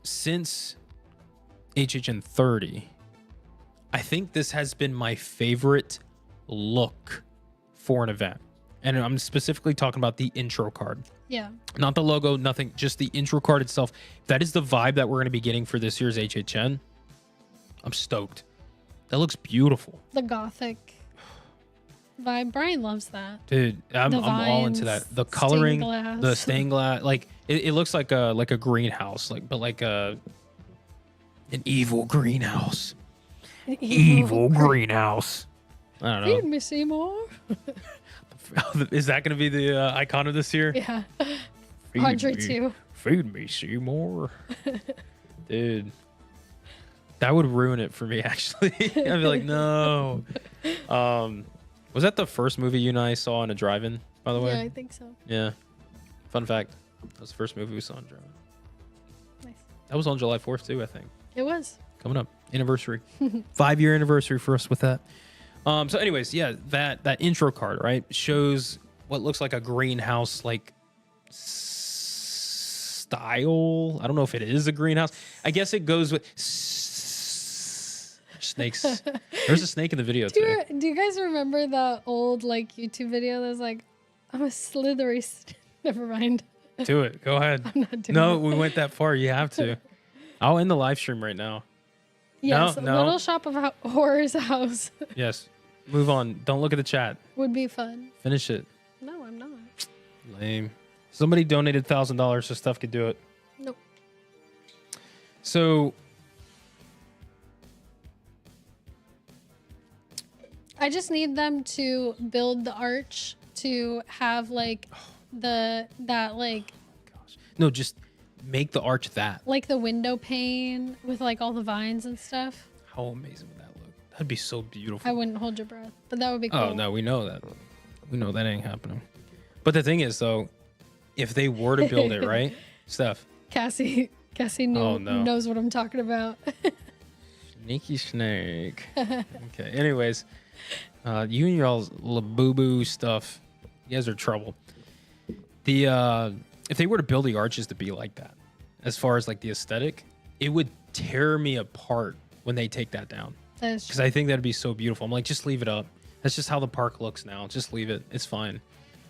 Since HHN 30, I think this has been my favorite look for an event. And I'm specifically talking about the intro card. Yeah. Not the logo, nothing, just the intro card itself. That is the vibe that we're going to be getting for this year's HHN. I'm stoked. That looks beautiful. The gothic vibe. Brian loves that. Dude, I'm all into vines, that. The coloring, stained glass. the stained glass, like it looks like a greenhouse, but like an evil greenhouse. Evil greenhouse. I don't know. Feed me, Seymour. Is that going to be the icon of this year? Yeah. Feed Audrey me. too. Feed me, Seymour. Dude. That would ruin it for me, actually. I'd be like, no. Was that the first movie you and I saw in a drive-in, by the way? Yeah, I think so. Yeah. Fun fact. That was the first movie we saw in a drive-in. Nice. That was on July 4th, too, I think. It was. Coming up. Anniversary. 5-year anniversary for us with that. So anyways, yeah, that intro card, right, shows what looks like a greenhouse, like style. I don't know if it is a greenhouse. I guess it goes with snakes. There's a snake in the video too. Do you guys remember the old like YouTube video that was like, I'm a slithery never mind. Do it. Go ahead. I'm not doing No, it. we went that far. You have to. I'll end the live stream right now. Yes, No. Little Shop of Horrors house Yes. Move on. Don't look at the chat. would be fun. Finish it. No, I'm not. Lame. Somebody donated $1,000 so Steph could do it. Nope. So I just need them to build the arch to have like that like no, just make the arch that. like the window pane with like all the vines and stuff. How amazing would that look? That'd be so beautiful. I wouldn't hold your breath, but that would be cool. Oh no, we know that. We know that ain't happening. But the thing is, though, if they were to build it, right, Steph? Cassie knows what I'm talking about. Sneaky snake. Okay. Anyways, you and your all boo stuff, you guys are trouble. The if they were to build the arches to be like that, as far as like the aesthetic, it would tear me apart when they take that down. That is Because I think that'd be so beautiful. I'm like, just leave it up. That's just how the park looks now. Just leave it. It's fine.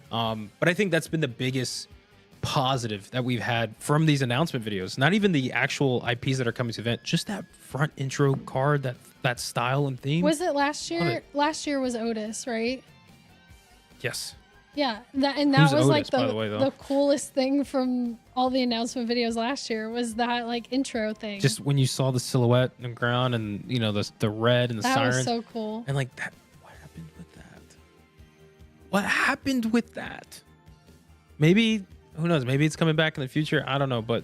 But I think that's been the biggest positive that we've had from these announcement videos. Not even the actual IPs that are coming to the event. Just that front intro card, that style and theme. Was it last Love year? it. Last year was Otis, right? Yes. Yeah, that Who's was Otis, like by the way, though? the coolest thing from all the announcement videos last year was that like intro thing. Just when you saw the silhouette on the ground and, you know, the red and the that siren. was so cool. And like that, what happened with that? What happened with that? Maybe, who knows? Maybe it's coming back in the future. I don't know, but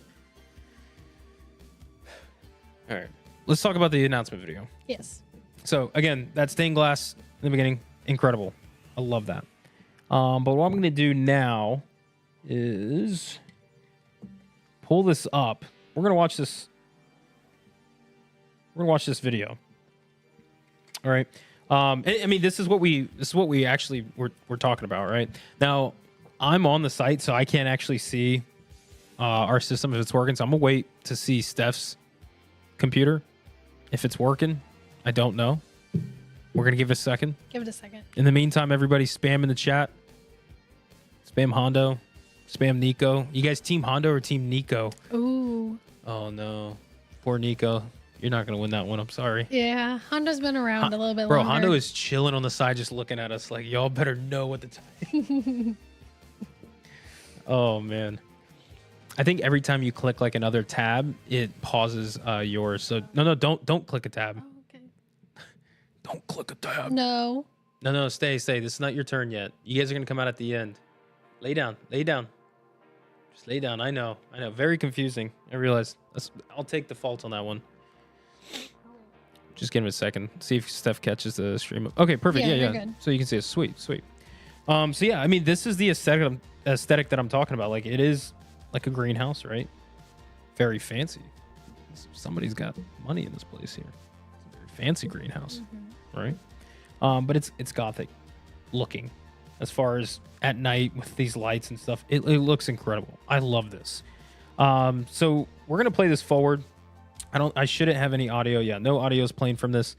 all right. Let's talk about the announcement video. Yes. So again, that stained glass in the beginning, incredible. I love that. But what I'm going to do now is pull this up. We're going to watch this. We're going to watch this video. All right. I mean, this is what we actually we're talking about, right? Now, I'm on the site, so I can't actually see our system if it's working. So I'm gonna wait to see Steph's computer if it's working. I don't know. We're gonna give it a second. Give it a second. In the meantime, everybody spam in the chat. Spam Hondo. Spam Nico. You guys team Hondo or team Nico? Ooh. Oh no, poor Nico. You're not gonna win that one. I'm sorry. Yeah, Hondo's been around a little bit Bro, longer. Hondo is chilling on the side, just looking at us like, y'all better know what the time. Oh man, I think every time you click like another tab, it pauses yours. So no, don't click a tab. Oh, okay. Don't click a tab. No. No, stay. This is not your turn yet. You guys are gonna come out at the end. Lay down. Just lay down. I know. Very confusing. I realize. I'll take the fault on that one. Just give him a second. See if Steph catches the stream. Okay, perfect. Yeah, Yeah. you're good. So you can see it. Sweet. So yeah, I mean, this is the aesthetic that I'm talking about. Like, it is like a greenhouse, right? Very fancy. somebody's got money in this place here. It's a very fancy greenhouse, right? But it's gothic looking as far as at night with these lights and stuff. It looks incredible. I love this. So we're gonna play this forward. I shouldn't have any audio. Yeah, no audio is playing from this.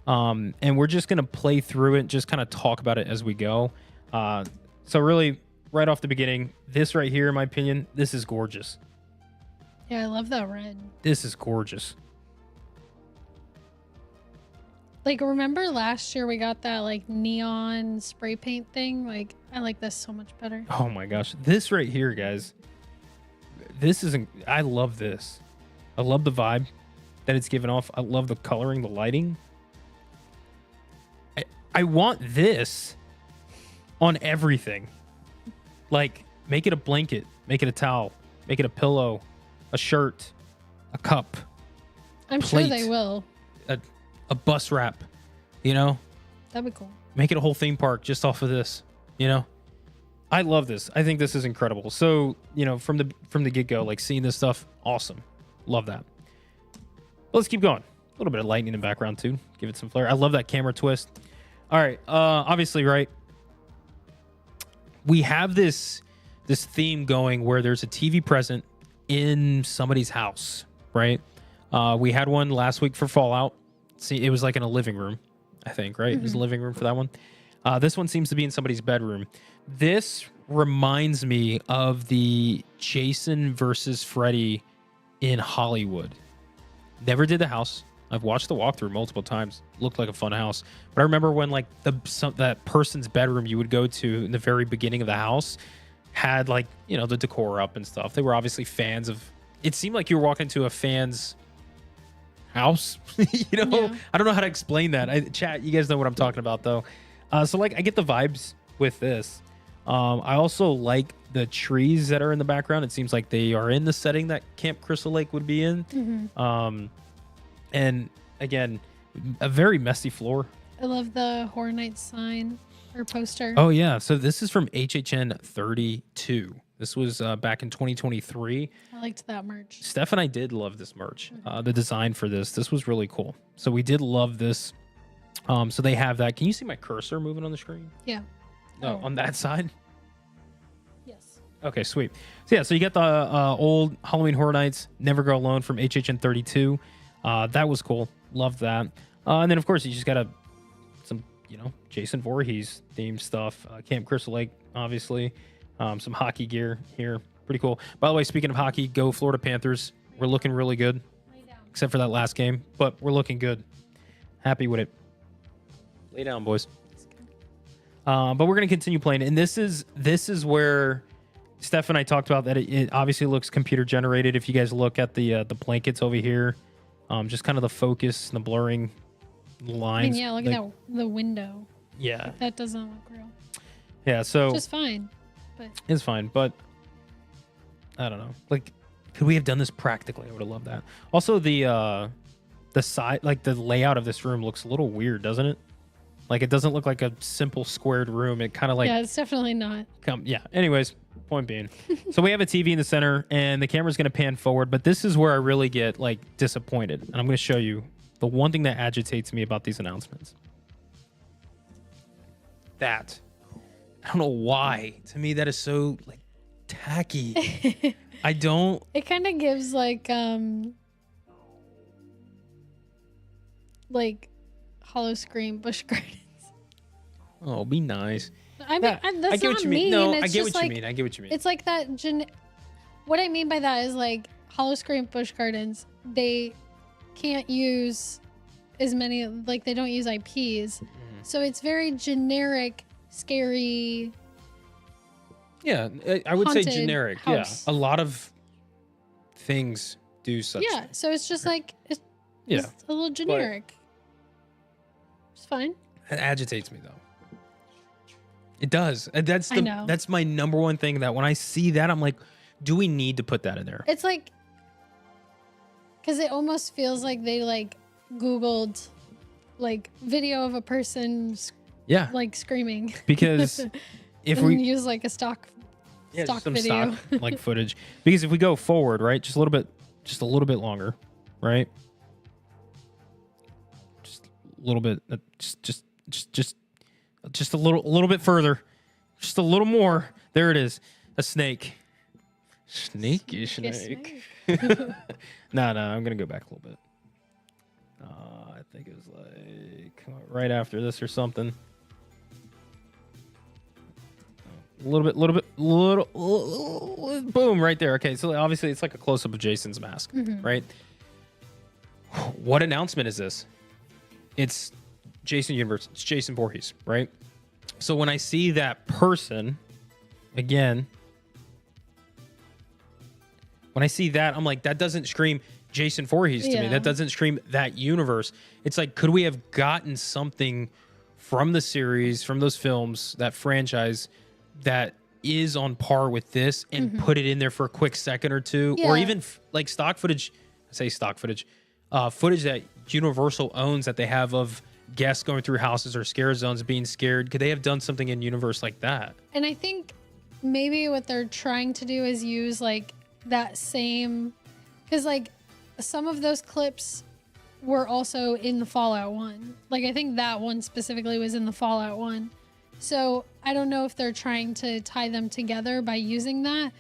And we're just gonna play through it, just kind of talk about it as we go. So really, right off the beginning, this right here, in my opinion, this is gorgeous. Yeah, I love that red. This is gorgeous. Like, remember last year we got that like neon spray paint thing? Like, I like this so much better. Oh my gosh, this right here, guys. This isn't. I love this. I love the vibe that it's given off. I love the coloring, the lighting. I want this on everything. Like, make it a blanket, make it a towel, make it a pillow, a shirt, a cup. I'm plate, sure they will. A bus wrap, you know? That'd be cool. Make it a whole theme park just off of this, you know? I love this. I think this is incredible. So, you know, from the get-go, like seeing this stuff, awesome. Love that. Let's keep going. A little bit of lightning in the background too. Give it some flair. I love that camera twist. All right. Obviously, right? We have this theme going where there's a TV present in somebody's house, right? We had one last week for Fallout. See, it was like in a living room, I think, right? It was a living room for that one. This one seems to be in somebody's bedroom. This reminds me of the Jason versus Freddy in Hollywood. Never did the house. I've watched the walkthrough multiple times. Looked like a fun house. But I remember when like that person's bedroom you would go to in the very beginning of the house had like, you know, the decor up and stuff. They were obviously fans of. It seemed like you were walking into a fan's house. You know, yeah. I don't know how to explain that. Chat, you guys know what I'm talking about though. So like I get the vibes with this. I also like the trees that are in the background. It seems like they are in the setting that Camp Crystal Lake would be in. And again, a very messy floor. I love the Horror Nights sign or poster. Oh yeah, so this is from HHN 32. This was back in 2023. I liked that merch. Steph and I did love this merch. The design for this was really cool. So we did love this. So they have that. Can you see my cursor moving on the screen? Yeah. No, on that side? Yes. Okay, sweet. So yeah, so you got the old Halloween Horror Nights, Never Go Alone from HHN 32. That was cool. Loved that. And then, of course, you just got some, you know, Jason Voorhees themed stuff. Camp Crystal Lake, obviously. Some hockey gear here. Pretty cool. By the way, speaking of hockey, go Florida Panthers. We're looking really good. Except for that last game. But we're looking good. Happy with it. Lay down, boys. But we're going to continue playing. And this is where Steph and I talked about that it obviously looks computer generated. If you guys look at the blankets over here, just kind of the focus and the blurring lines. I mean, yeah, look at that, the window. Yeah. That doesn't look real. Yeah, so. Just fine. But it's fine, but I don't know. Like, could we have done this practically? I would have loved that. Also, the side, like the layout of this room looks a little weird, doesn't it? Like, it doesn't look like a simple squared room. It kind of like... Yeah, it's definitely not. Yeah. Anyways, point being. So we have a TV in the center, and the camera's going to pan forward, but this is where I really get, like, disappointed. And I'm going to show you the one thing that agitates me about these announcements. That. I don't know why. To me, that is so, like, tacky. I don't... It kind of gives, like Hollow Scream, Busch Gardens. Oh, be nice. I mean, that's I get not what you mean. No, it's I get what like, you mean. I get what you mean. It's like that. What I mean by that is like Hollow Scream, Busch Gardens. They can't use as many. Like they don't use IPs, so it's very generic, scary. Yeah, I would say generic. House. Yeah, a lot of things do such. Yeah, so it's just like it's a little generic. It's fine. It agitates me though. It does. That's my number one thing that when I see that I'm like, do we need to put that in there? It's like because it almost feels like they like Googled like video of a person like screaming. Because if we use like a stock some video stock like footage. Because if we go forward, right, just a little bit longer. right? Just a little bit, just a little bit further, just a little more. There it is, a snake. Sneaky snake. No, I'm gonna go back a little bit. I think it was like right after this or something. A little bit, boom, right there. Okay, so obviously it's like a close-up of Jason's mask, right? What announcement is this? It's Jason Universe. It's Jason Voorhees, right? So when I see that person, again, when I see that, I'm like, that doesn't scream Jason Voorhees to me. That doesn't scream that universe. It's like, could we have gotten something from the series, from those films, that franchise, that is on par with this and put it in there for a quick second or two, or even like stock footage. I say stock footage, footage that Universal owns that they have of guests going through houses or scare zones being scared. Could they have done something in universe like that? And I think maybe what they're trying to do is use like that same, because like some of those clips were also in the Fallout one. Like I think that one specifically was in the Fallout one. So I don't know if they're trying to tie them together by using that,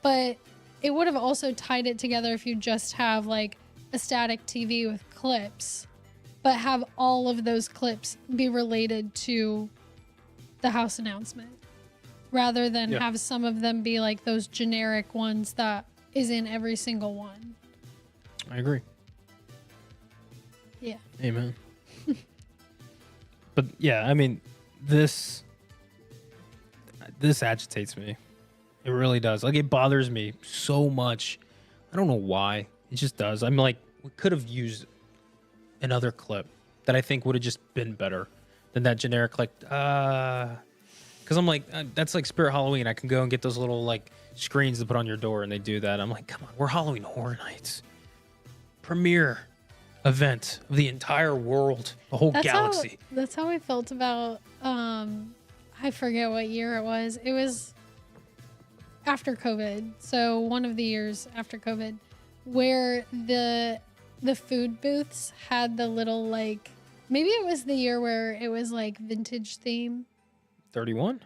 but it would have also tied it together if you just have like a static TV with clips, but have all of those clips be related to the house announcement, rather than have some of them be like those generic ones that is in every single one. I agree. Yeah. Amen. But yeah, I mean, this agitates me. It really does. Like, it bothers me so much. I don't know why. It just does. I'm like, we could have used another clip that I think would have just been better than that generic, like, because I'm like, that's like Spirit Halloween. I can go and get those little, like, screens to put on your door, and they do that. I'm like, come on, we're Halloween Horror Nights. Premiere event of the entire world, the whole galaxy. That's how I felt about, I forget what year it was. It was after COVID. So one of the years after COVID, where the food booths had the little, like, maybe it was the year where it was like vintage theme. 31?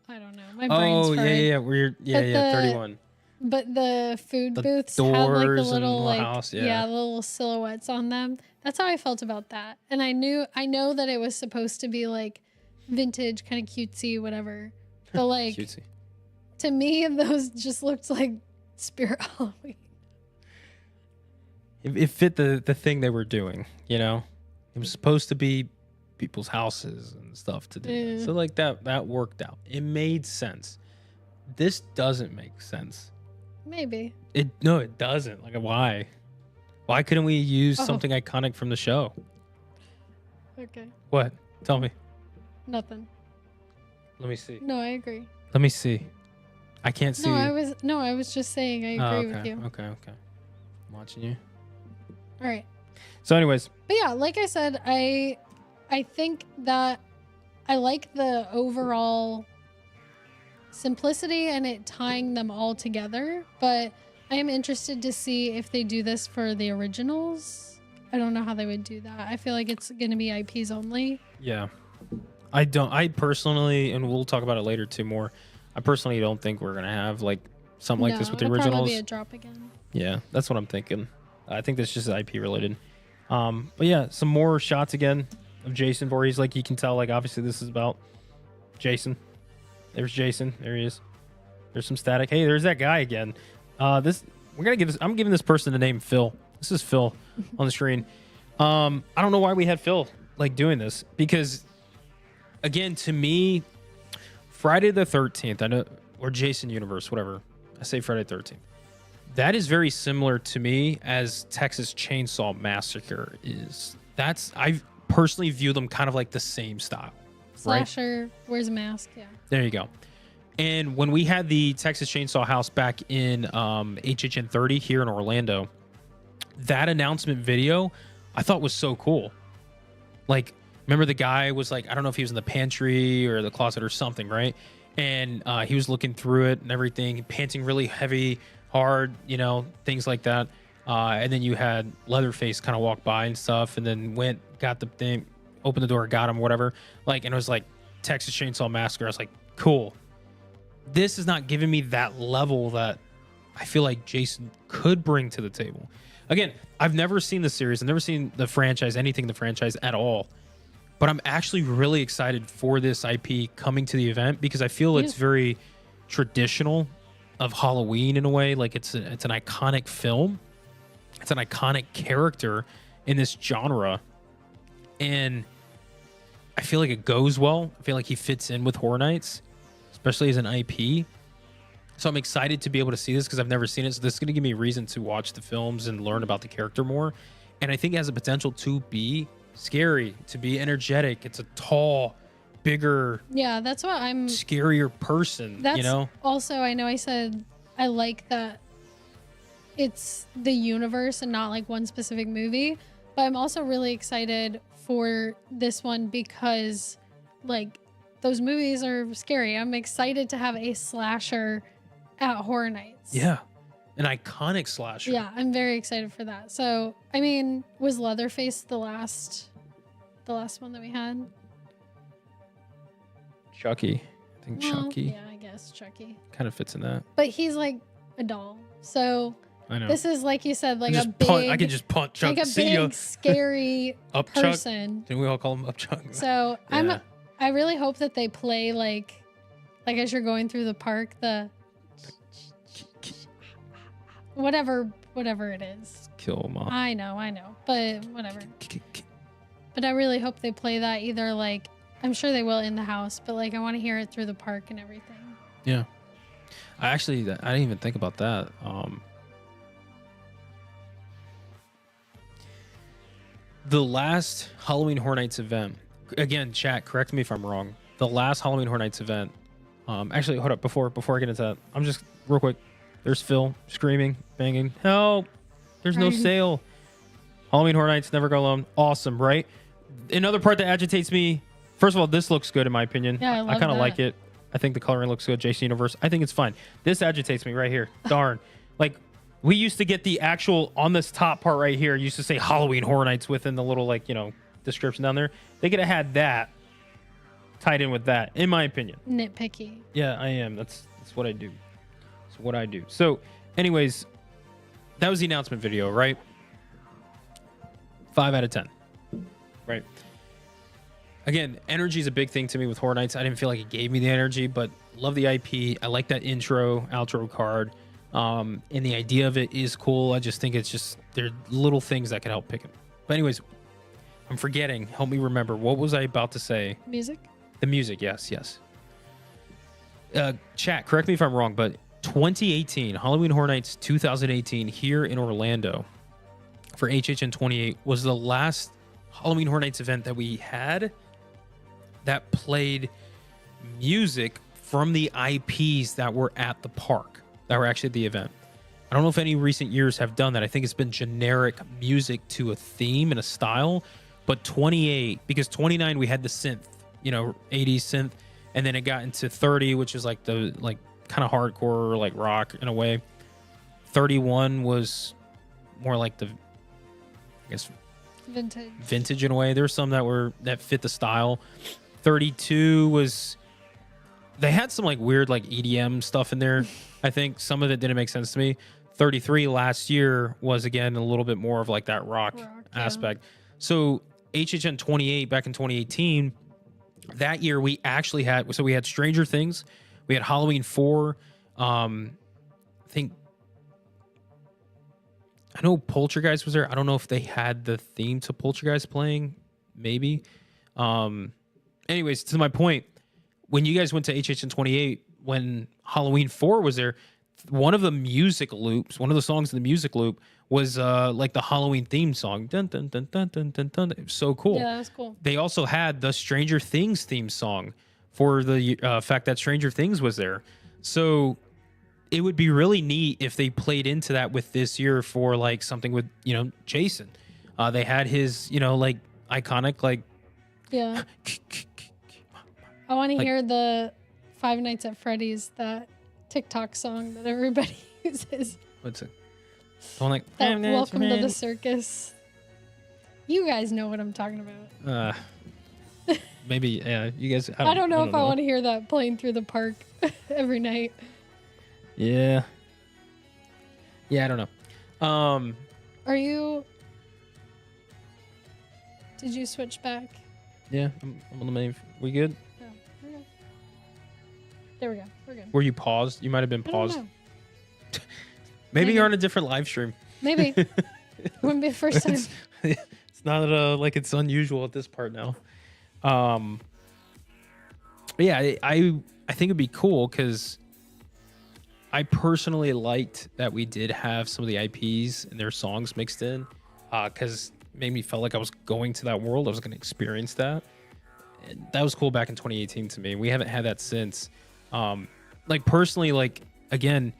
I don't know. My brain's fried. Yeah, 31. But the food booths had like the little like house, the little silhouettes on them. That's how I felt about that. And I know that it was supposed to be like vintage, kind of cutesy, whatever. But like cutesy. To me, those just looked like Spirit Halloween. It fit the thing they were doing, you know? It was supposed to be people's houses and stuff to do. Yeah. So like that worked out. It made sense. This doesn't make sense. Maybe. No, it doesn't. Like, why? Why couldn't we use something iconic from the show? Okay. What? Tell me. Nothing. Let me see. No, I agree. Let me see. I can't see. I was just saying I agree with you. Okay. I'm watching you. All right. So anyways. But yeah, like I said, I think that I like the overall simplicity and it tying them all together, but I am interested to see if they do this for the originals. I don't know how they would do that. I feel like it's going to be IPs only. Yeah. I personally, and we'll talk about it later too more, I personally don't think we're going to have like something like this with the originals. Probably be a drop again. Yeah, that's what I'm thinking. I think that's just IP related. But yeah, some more shots again of Jason Voorhees. Like, you can tell, like, obviously this is about Jason. There's Jason. There he is. There's some static. Hey, there's that guy again. I'm giving this person the name Phil. This is Phil on the screen. I don't know why we had Phil like doing this, because again, to me, Friday the 13th, I know, or Jason Universe, whatever. I say Friday the 13th. That is very similar to me as Texas Chainsaw Massacre is. I personally view them kind of like the same style. Slasher, right? Wears a mask, yeah. There you go. And when we had the Texas Chainsaw House back in HHN 30 here in Orlando, that announcement video I thought was so cool. Like, remember the guy was like, I don't know if he was in the pantry or the closet or something, right? And he was looking through it and everything, panting really heavy, hard, you know, things like that. And then you had Leatherface kind of walk by and stuff, and then got the thing, opened the door, got him, whatever. Like, and it was like Texas Chainsaw Massacre. I was like, cool. This is not giving me that level that I feel like Jason could bring to the table. Again, I've never seen the series. I've never seen the franchise, anything in the franchise at all. But I'm actually really excited for this IP coming to the event because I feel it's very traditional of Halloween in a way. Like it's an iconic film. It's an iconic character in this genre. And I feel like it goes well. I feel like he fits in with Horror Nights, especially as an IP. So I'm excited to be able to see this because I've never seen it. So this is going to give me a reason to watch the films and learn about the character more. And I think it has the potential to be scary, to be energetic. It's a tall, bigger, that's what I'm scarier person. That's you know. Also, I know I said I like that it's the universe and not like one specific movie, but I'm also really excited for this one because like those movies are scary. I'm excited to have a slasher at Horror Nights. Yeah. An iconic slasher. Yeah, I'm very excited for that. So, I mean, was Leatherface the last one that we had? Chucky. I think Chucky. Yeah, I guess Chucky. Kind of fits in that. But he's like a doll. So, I know. this is like you said, like a big. I can just punt Chuck. Like a big, scary up person. Chuck. Didn't we all call him Up Chuck? So, I really hope that they play like as you're going through the park, the whatever it is. Kill mom. I know, but whatever. But I really hope they play that either like I'm sure they will in the house, but like I want to hear it through the park and everything. Yeah, I didn't even think about that. The last Halloween Horror Nights event. Again, chat, correct me if I'm wrong. The last Halloween Horror Nights event. Actually, hold up. Before I get into that, I'm just real quick. There's Phil screaming, banging. Help! There's no sale. Halloween Horror Nights, never go alone. Awesome, right? Another part that agitates me. First of all, this looks good in my opinion. Yeah, I kind of like it. I think the coloring looks good. Jason Universe. I think it's fine. This agitates me right here. Darn. Like, we used to get the actual, on this top part right here, used to say Halloween Horror Nights within the little, like, you know, description down there. They could have had that tied in with that, in my opinion. Nitpicky. Yeah, I am. That's what I do. That's what I do. So, anyways, that was the announcement video, right? 5 out of 10. Right? Again, energy is a big thing to me with Horror Nights. I didn't feel like it gave me the energy, but love the IP. I like that intro, outro card. And the idea of it is cool. I just think it's just, there are little things that can help pick it. But anyways, I'm forgetting. Help me remember. What was I about to say? Music? The music, yes. Chat, correct me if I'm wrong, but 2018, Halloween Horror Nights 2018 here in Orlando for HHN 28 was the last Halloween Horror Nights event that we had that played music from the IPs that were at the park, that were actually at the event. I don't know if any recent years have done that. I think it's been generic music to a theme and a style, but 28, because 29 we had the synth, you know, 80s synth, and then it got into 30, which is like the kind of hardcore, like rock in a way. 31 was more like the, I guess, vintage in a way. There's some that fit the style. 32 was, they had some like weird like EDM stuff in there. I think some of it didn't make sense to me. 33 last year was again a little bit more of like that rock aspect. Yeah. So HHN 28 back in 2018, that year we actually had, so we had Stranger Things, we had Halloween 4. I know Poltergeist was there. I don't know if they had the theme to Poltergeist playing, maybe. Anyways, to my point, when you guys went to HHN 28, when Halloween 4 was there, one of the music loops, one of the songs in the music loop was like the Halloween theme song. Dun, dun, dun, dun, dun, dun, dun. It was so cool. Yeah, that was cool. They also had the Stranger Things theme song for the fact that Stranger Things was there. So it would be really neat if they played into that with this year for like something with, you know, Jason. They had his, you know, like iconic, like, yeah. I want to hear the Five Nights at Freddy's, that TikTok song that everybody uses. What's it? Going like That welcome to the circus. You guys know what I'm talking about. Maybe, yeah. You guys. I don't know if I want to hear that playing through the park every night. Yeah. Yeah, I don't know. Are you? Did you switch back? Yeah, I'm on the main. We good? Oh, okay. There we go. We're good. Were you paused? You might have been I don't paused. know. Maybe you're on a different live stream. Maybe. Wouldn't be the first time. It's not like it's unusual at this part now. Yeah, I think it'd be cool because I personally liked that we did have some of the IPs and their songs mixed in, because it made me feel like I was going to that world. I was going to experience that. And that was cool back in 2018 to me. We haven't had that since. Like personally, like again,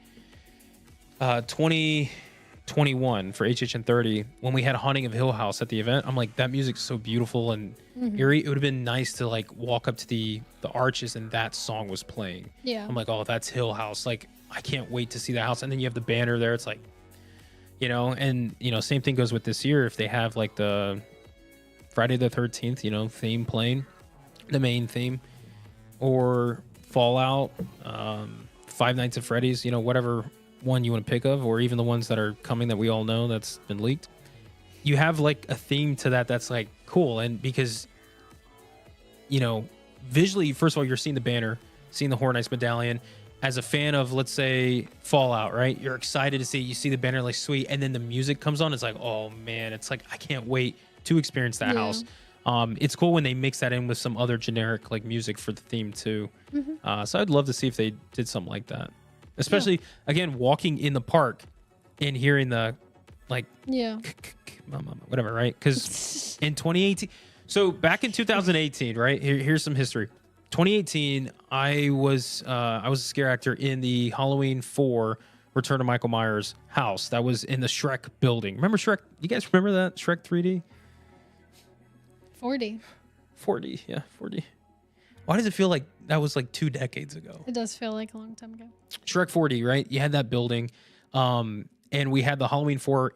2021 for HHN 30, when we had Haunting of Hill House at the event, I'm like, that music's so beautiful and eerie. It would have been nice to like walk up to the arches and that song was playing. Yeah. I'm like, oh, that's Hill House. Like, I can't wait to see that house. And then you have the banner there. It's like, you know, and you know, same thing goes with this year. If they have like the Friday the 13th, you know, theme playing, the main theme, or Fallout, Five Nights at Freddy's, you know, whatever one you want to pick of, or even the ones that are coming that we all know that's been leaked. You have like a theme to that's like cool. And because, you know, visually, first of all, you're seeing the banner, seeing the Horror Nights medallion. As a fan of, let's say, Fallout, right? You're excited to see, you see the banner, like sweet, and then the music comes on. It's like, oh man, it's like, I can't wait to experience that house. It's cool when they mix that in with some other generic like music for the theme too. So I'd love to see if they did something like that. Especially, again, walking in the park and hearing the, like, whatever, right? Because in 2018, so back in 2018, right? Here's some history. 2018, I was a scare actor in the Halloween 4 Return of Michael Myers house that was in the Shrek building. Remember Shrek? You guys remember that? Shrek 3D? 40. 40, yeah, 40. Why does it feel like that was like 2 decades ago? It does feel like a long time ago. Shrek 40, right? You had that building, and we had the Halloween 4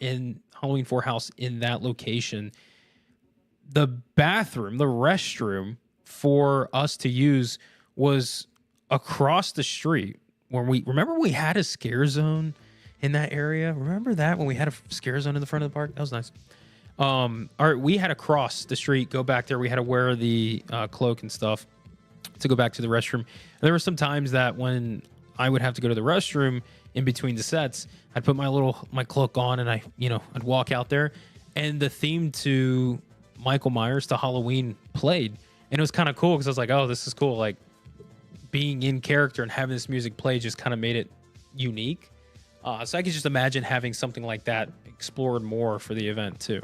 house in that location. The bathroom, the restroom for us to use was across the street. When we had a scare zone in that area. Remember that when we had a scare zone in the front of the park? That was nice. We had to cross the street, go back there. We had to wear the cloak and stuff to go back to the restroom. And there were some times that when I would have to go to the restroom in between the sets, I'd put my cloak on and I'd walk out there, and the theme to Michael Myers to Halloween played. And it was kind of cool because I was like, oh, this is cool. Like being in character and having this music play just kind of made it unique. So I could just imagine having something like that explored more for the event too.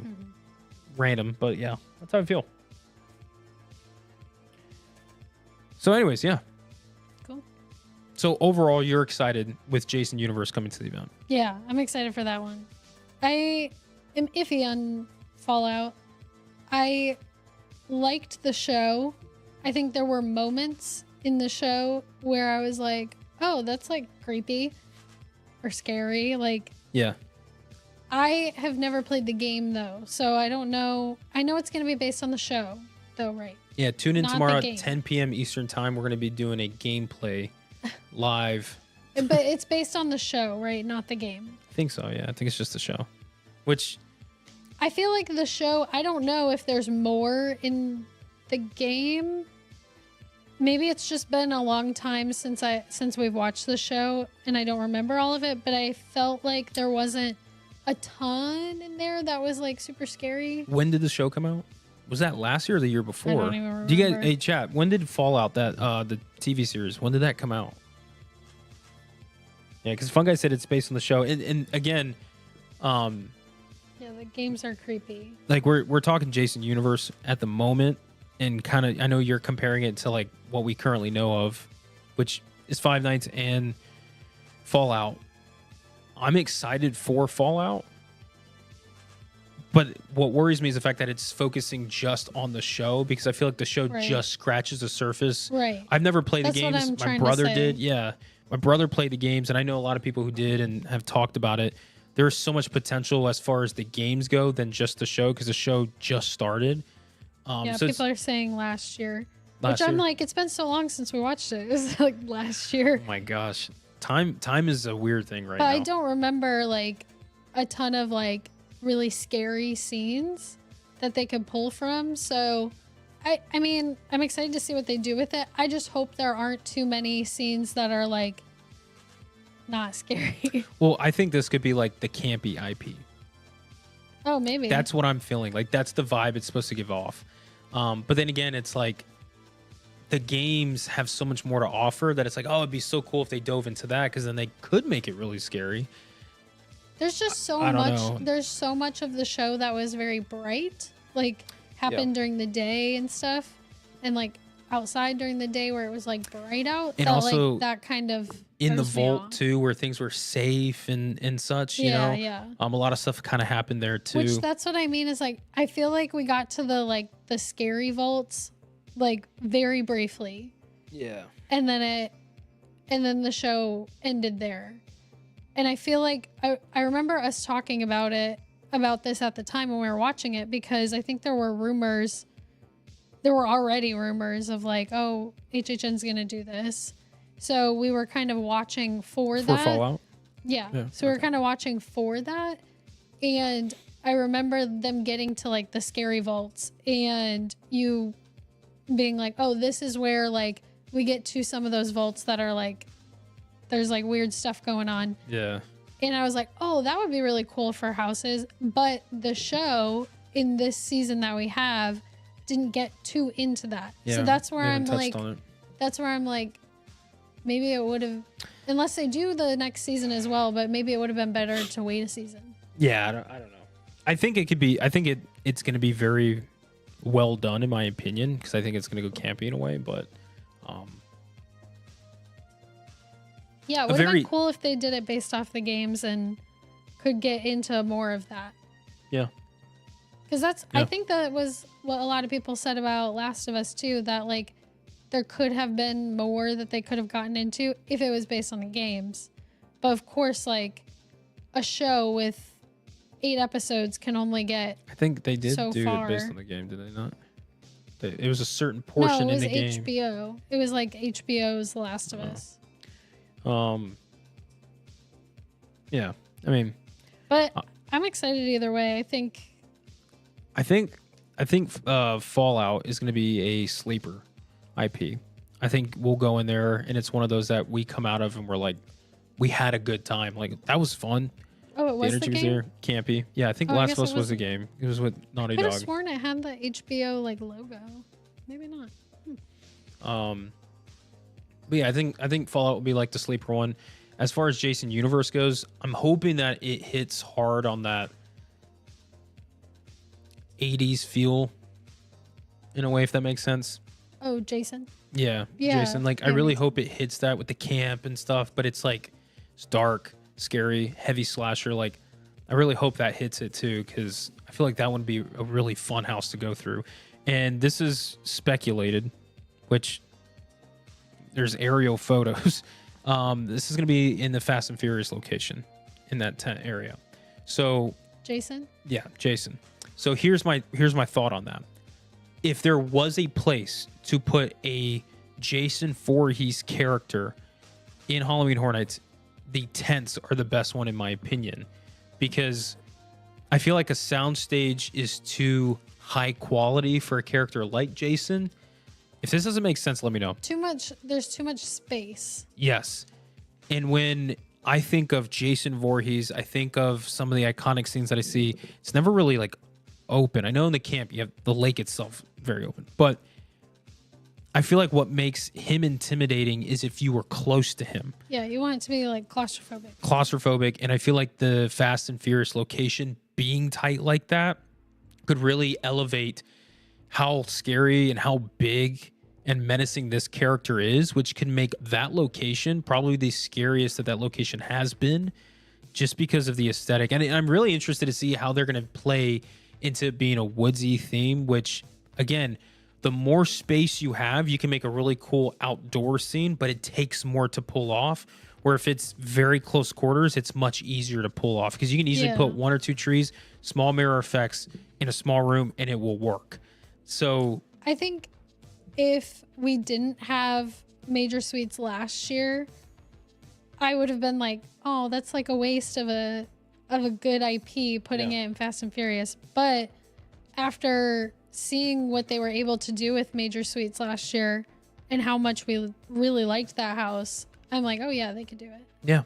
Random, but yeah, that's how I feel. So anyways, yeah. Cool. So overall, you're excited with Jason Universe coming to the event? Yeah, I'm excited for that one. I am iffy on Fallout. I liked the show. I think there were moments in the show where I was like, oh, that's like creepy or scary. Like, yeah. I have never played the game though, so I don't know. I know it's going to be based on the show though, right? Yeah, tune in Not tomorrow the at game. 10 p.m. Eastern time. We're going to be doing a gameplay live. But it's based on the show, right? Not the game. I think so, yeah. I think it's just the show. Which I feel like the show, I don't know if there's more in the game. Maybe it's just been a long time since we've watched the show and I don't remember all of it, but I felt like there wasn't a ton in there that was like super scary. when did the show come out? Was that last year or the year before? I don't even remember. Do you guys, hey chat, when did Fallout, that the TV series, when did that come out? Yeah, because Fun Guy said it's based on the show. And again, Yeah, the games are creepy. like we're talking Jason Universe at the moment, and kind of I know you're comparing it to like what we currently know of, which is Five Nights and Fallout. I'm excited for Fallout, but what worries me is the fact that it's focusing just on the show, because I feel like the show just scratches the surface. Right. I've never played That's the what games. I'm My trying to brother say. did. Yeah. My brother played the games, and I know a lot of people who did and have talked about it. there's so much potential as far as the games go than just the show, because the show just started. Yeah, So people are saying last year. Last Which I'm year? like, it's been so long since we watched it. It was like last year. oh my gosh, time is a weird thing right But now. I don't remember like a ton of like really scary scenes that they could pull from. So I mean, I'm excited to see what they do with it. I just hope there aren't too many scenes that are like not scary. Well, I think this could be like the campy IP. Oh, maybe. That's what I'm feeling. Like that's the vibe it's supposed to give off. But then again, it's like the games have so much more to offer that it's like, oh, it'd be so cool if they dove into that, because then they could make it really scary. There's just so I don't much. know. There's so much of the show that was very bright, like happened during the day and stuff, and like outside during the day where it was like bright out. And that, also like, that kind of in the throws me vault off. too, where things were safe and such. You Yeah, know, yeah. a lot of stuff kind of happened there too. Which that's what I mean is like I feel like we got to the scary vaults like very briefly, Yeah. and then the show ended there. And I feel like I remember us talking about this at the time when we were watching it, because I think there were already rumors of like, oh, HHN's gonna do this. So we were kind of watching for that. Fallout. Yeah. Yeah, So we were kind of watching for that. And I remember them getting to like the scary vaults and you being like, oh, this is where like we get to some of those vaults that are like, there's like weird stuff going on. Yeah. And I was like, oh, that would be really cool for houses. But the show in this season that we have didn't get too into that. Yeah. So that's where they I'm haven't like, touched on it. that's where I'm like, maybe it would have, unless they do the next season as well, but maybe it would have been better to wait a season. Yeah, I don't know. I think it could be. I think it's going to be very well done in my opinion, because I think it's going to go campy in a way. But Yeah, it would have very- been cool if they did it based off the games and could get into more of that. yeah, Because Yeah. I think that was what a lot of people said about Last of Us too, that like there could have been more that they could have gotten into if it was based on the games. But of course, like a show with 8 episodes can only get, I think they did So do it based far. on the game, did they not? It was a certain portion no, it was in the game. HBO. It was like HBO's The Last of Oh. Us. Yeah, I mean, But I'm excited either way. I think Fallout is going to be a sleeper IP. I think we'll go in there and it's one of those that we come out of and we're like, we had a good time. Like that was fun. Oh, it was the energy was game? there. Campy. Yeah, I think Oh, I Last guess of it Us was the wasn't. game. It was with Naughty I could have Dog. sworn it had the HBO like logo. Maybe not. But yeah, I think Fallout will be like the sleeper one. As far as Jason Universe goes, I'm hoping that it hits hard on that 80s feel in a way, if that makes sense. Oh, Jason. Yeah, Yeah, Jason. Like, I yeah, really makes hope it hits that with the camp and stuff, but it's like, it's dark, scary, heavy slasher. Like, I really hope that hits it too, because I feel like that would be a really fun house to go through. And this is speculated, which there's aerial photos. This is going to be in the Fast and Furious location in that tent area. So, Jason. yeah, Jason. So here's my thought on that. If there was a place to put a Jason Voorhees character in Halloween Horror Nights, the tents are the best one in my opinion, because I feel like a soundstage is too high quality for a character like Jason. If this doesn't make sense, let me know. There's too much space. Yes. And when I think of Jason Voorhees, I think of some of the iconic scenes that I see. It's never really like open. I know in the camp you have the lake itself very open, but I feel like what makes him intimidating is if you were close to him. Yeah, you want it to be like claustrophobic. Claustrophobic, and I feel like the Fast and Furious location being tight like that could really elevate how scary and how big and menacing this character is, which can make that location probably the scariest that location has been, just because of the aesthetic. And I'm really interested to see how they're going to play into it being a woodsy theme, which, again, the more space you have, you can make a really cool outdoor scene, but it takes more to pull off. where if it's very close quarters, it's much easier to pull off because you can easily put 1 or 2 trees, small mirror effects in a small room, and it will work. So I think if we didn't have Major Suites last year, I would have been like, oh, that's like a waste of a good IP putting it in Fast and Furious. But after seeing what they were able to do with Major Suites last year and how much we really liked that house, I'm like, oh yeah, they could do it. Yeah.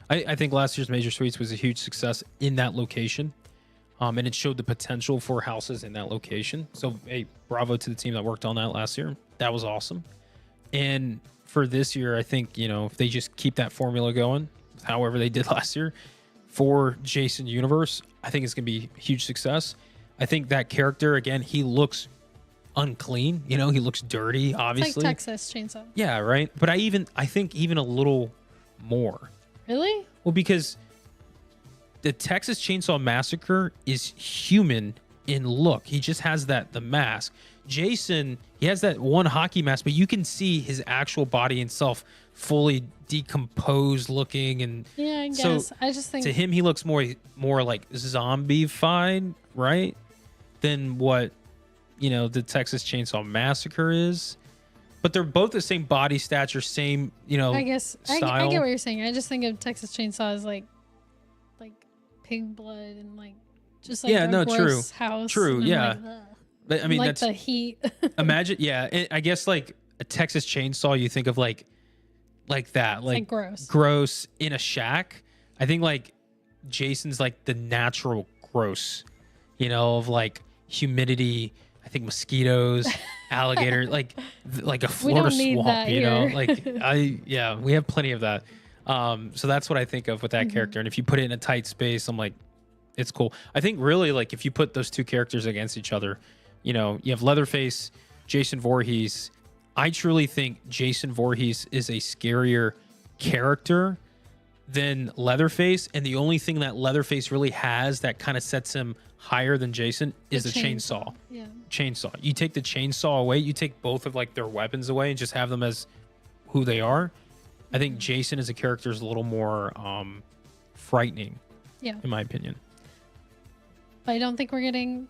I think last year's Major Suites was a huge success in that location. And it showed the potential for houses in that location. So, hey, bravo to the team that worked on that last year. That was awesome. And for this year, I think, you know, if they just keep that formula going, however they did last year, for Jason Universe, I think it's going to be a huge success. I think that character, again, he looks unclean. You know, he looks dirty, obviously. It's like Texas Chainsaw. Yeah, right. But I think even a little more. Really? Well, because the Texas Chainsaw Massacre is human in look. He just has the mask. Jason, he has that one hockey mask, but you can see his actual body itself fully decomposed looking. And yeah, I guess. So I just think to him, he looks more like zombie-fied, right? Than what, you know, the Texas Chainsaw Massacre is. But they're both the same body stature, same, you know, I guess style. I get what you're saying. I just think of Texas Chainsaw as like pig blood and like just like a gross house. True, yeah. Like, but I mean, like that's the heat. imagine, yeah. I guess like a Texas Chainsaw, you think of like that, like gross in a shack. I think like Jason's like the natural gross, you know, of like humidity. I think mosquitoes, alligator, like a Florida swamp, you know, we have plenty of that. So that's what I think of with that character. And if you put it in a tight space, I'm like, it's cool. I think really like if you put those two characters against each other, you know, you have Leatherface, Jason Voorhees. I truly think Jason Voorhees is a scarier character than Leatherface. And the only thing that Leatherface really has that kind of sets him higher than Jason is the chainsaw. Yeah. Chainsaw. You take the chainsaw away, you take both of like their weapons away and just have them as who they are. I think Jason as a character is a little more frightening. Yeah. In my opinion. But I don't think we're getting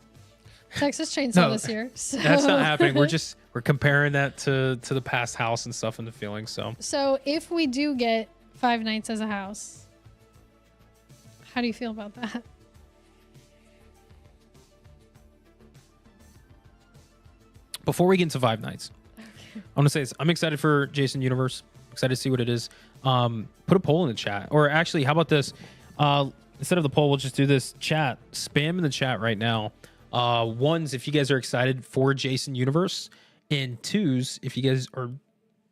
Texas Chainsaw this year. So. That's not happening. We're comparing that to the past house and stuff and the feeling. So if we do get Five Nights as a house, how do you feel about that? Before we get into Five Nights, I want to say this. I'm excited for Jason Universe. Excited to see what it is. Put a poll in the chat. Or actually, how about this? Instead of the poll, we'll just do this chat. Spam in the chat right now. Ones, if you guys are excited for Jason Universe. And twos, if you guys are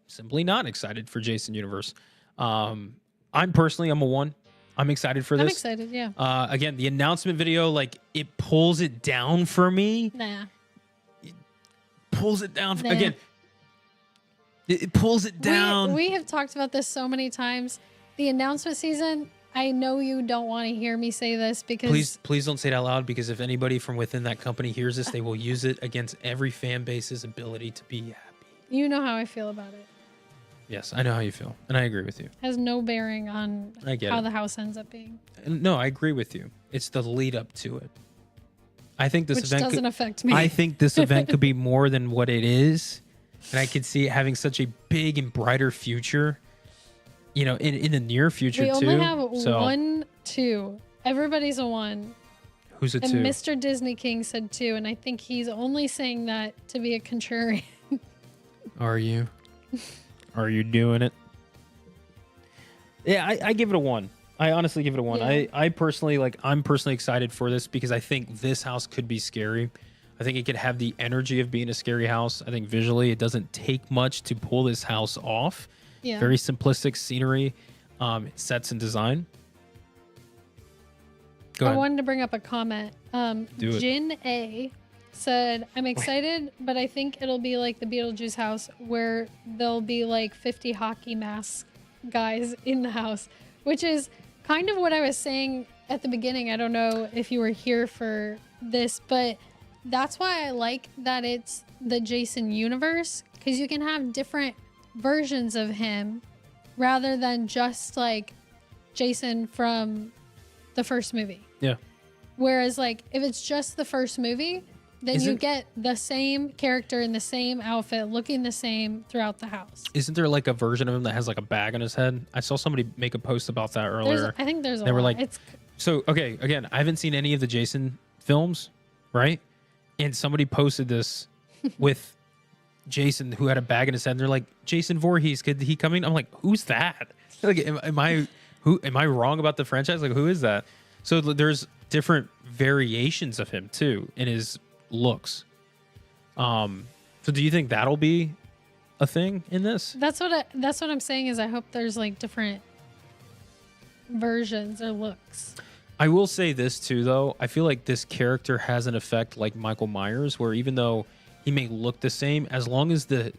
simply not excited for Jason Universe. I'm a 1. I'm excited for this. I'm excited, yeah. Again, the announcement video, like, it pulls it down for me. Nah. Pulls it down. Again, it pulls it down. We have talked about this so many times. The announcement season, I know you don't want to hear me say this because... Please don't say it out loud, because if anybody from within that company hears this, they will use it against every fan base's ability to be happy. You know how I feel about it. Yes, I know how you feel, and I agree with you. Has no bearing on how the house ends up being. No, I agree with you. It's the lead up to it. I think this event doesn't affect me. I think this event could be more than what it is, and I could see it having such a big and brighter future. You know, in the near future too. We only have 1, 2. Everybody's a 1. Who's a 2? And Mr. Disney King said 2, and I think he's only saying that to be a contrarian. Are you? Are you doing it? Yeah, I give it a 1. I honestly give it a 1. Yeah. I'm personally excited for this because I think this house could be scary. I think it could have the energy of being a scary house. I think visually it doesn't take much to pull this house off. Yeah. Very simplistic scenery, sets and design. Go ahead. I wanted to bring up a comment. Jin A said, I'm excited, but I think it'll be like the Beetlejuice house where there'll be like 50 hockey mask guys in the house, which is kind of what I was saying at the beginning. I don't know if you were here for this, but that's why I like that it's the Jason universe, because you can have different versions of him rather than just like Jason from the first movie. Yeah. Whereas like if it's just the first movie, then you get the same character in the same outfit looking the same throughout the house. Isn't there like a version of him that has like a bag on his head? I saw somebody make a post about that earlier. I think there's a They lot. were like, so, okay, again, I haven't seen any of the Jason films, right? And somebody posted this with Jason who had a bag in his head. And they're like, Jason Voorhees, could he come in? I'm like, who's that? Like, am I wrong about the franchise? Like, who is that? So there's different variations of him too in his looks. So do you think that'll be a thing in this? That's what I'm saying is I hope there's like different versions or looks. I will say this too, though. I feel like this character has an effect like Michael Myers, where even though he may look the same, as long as the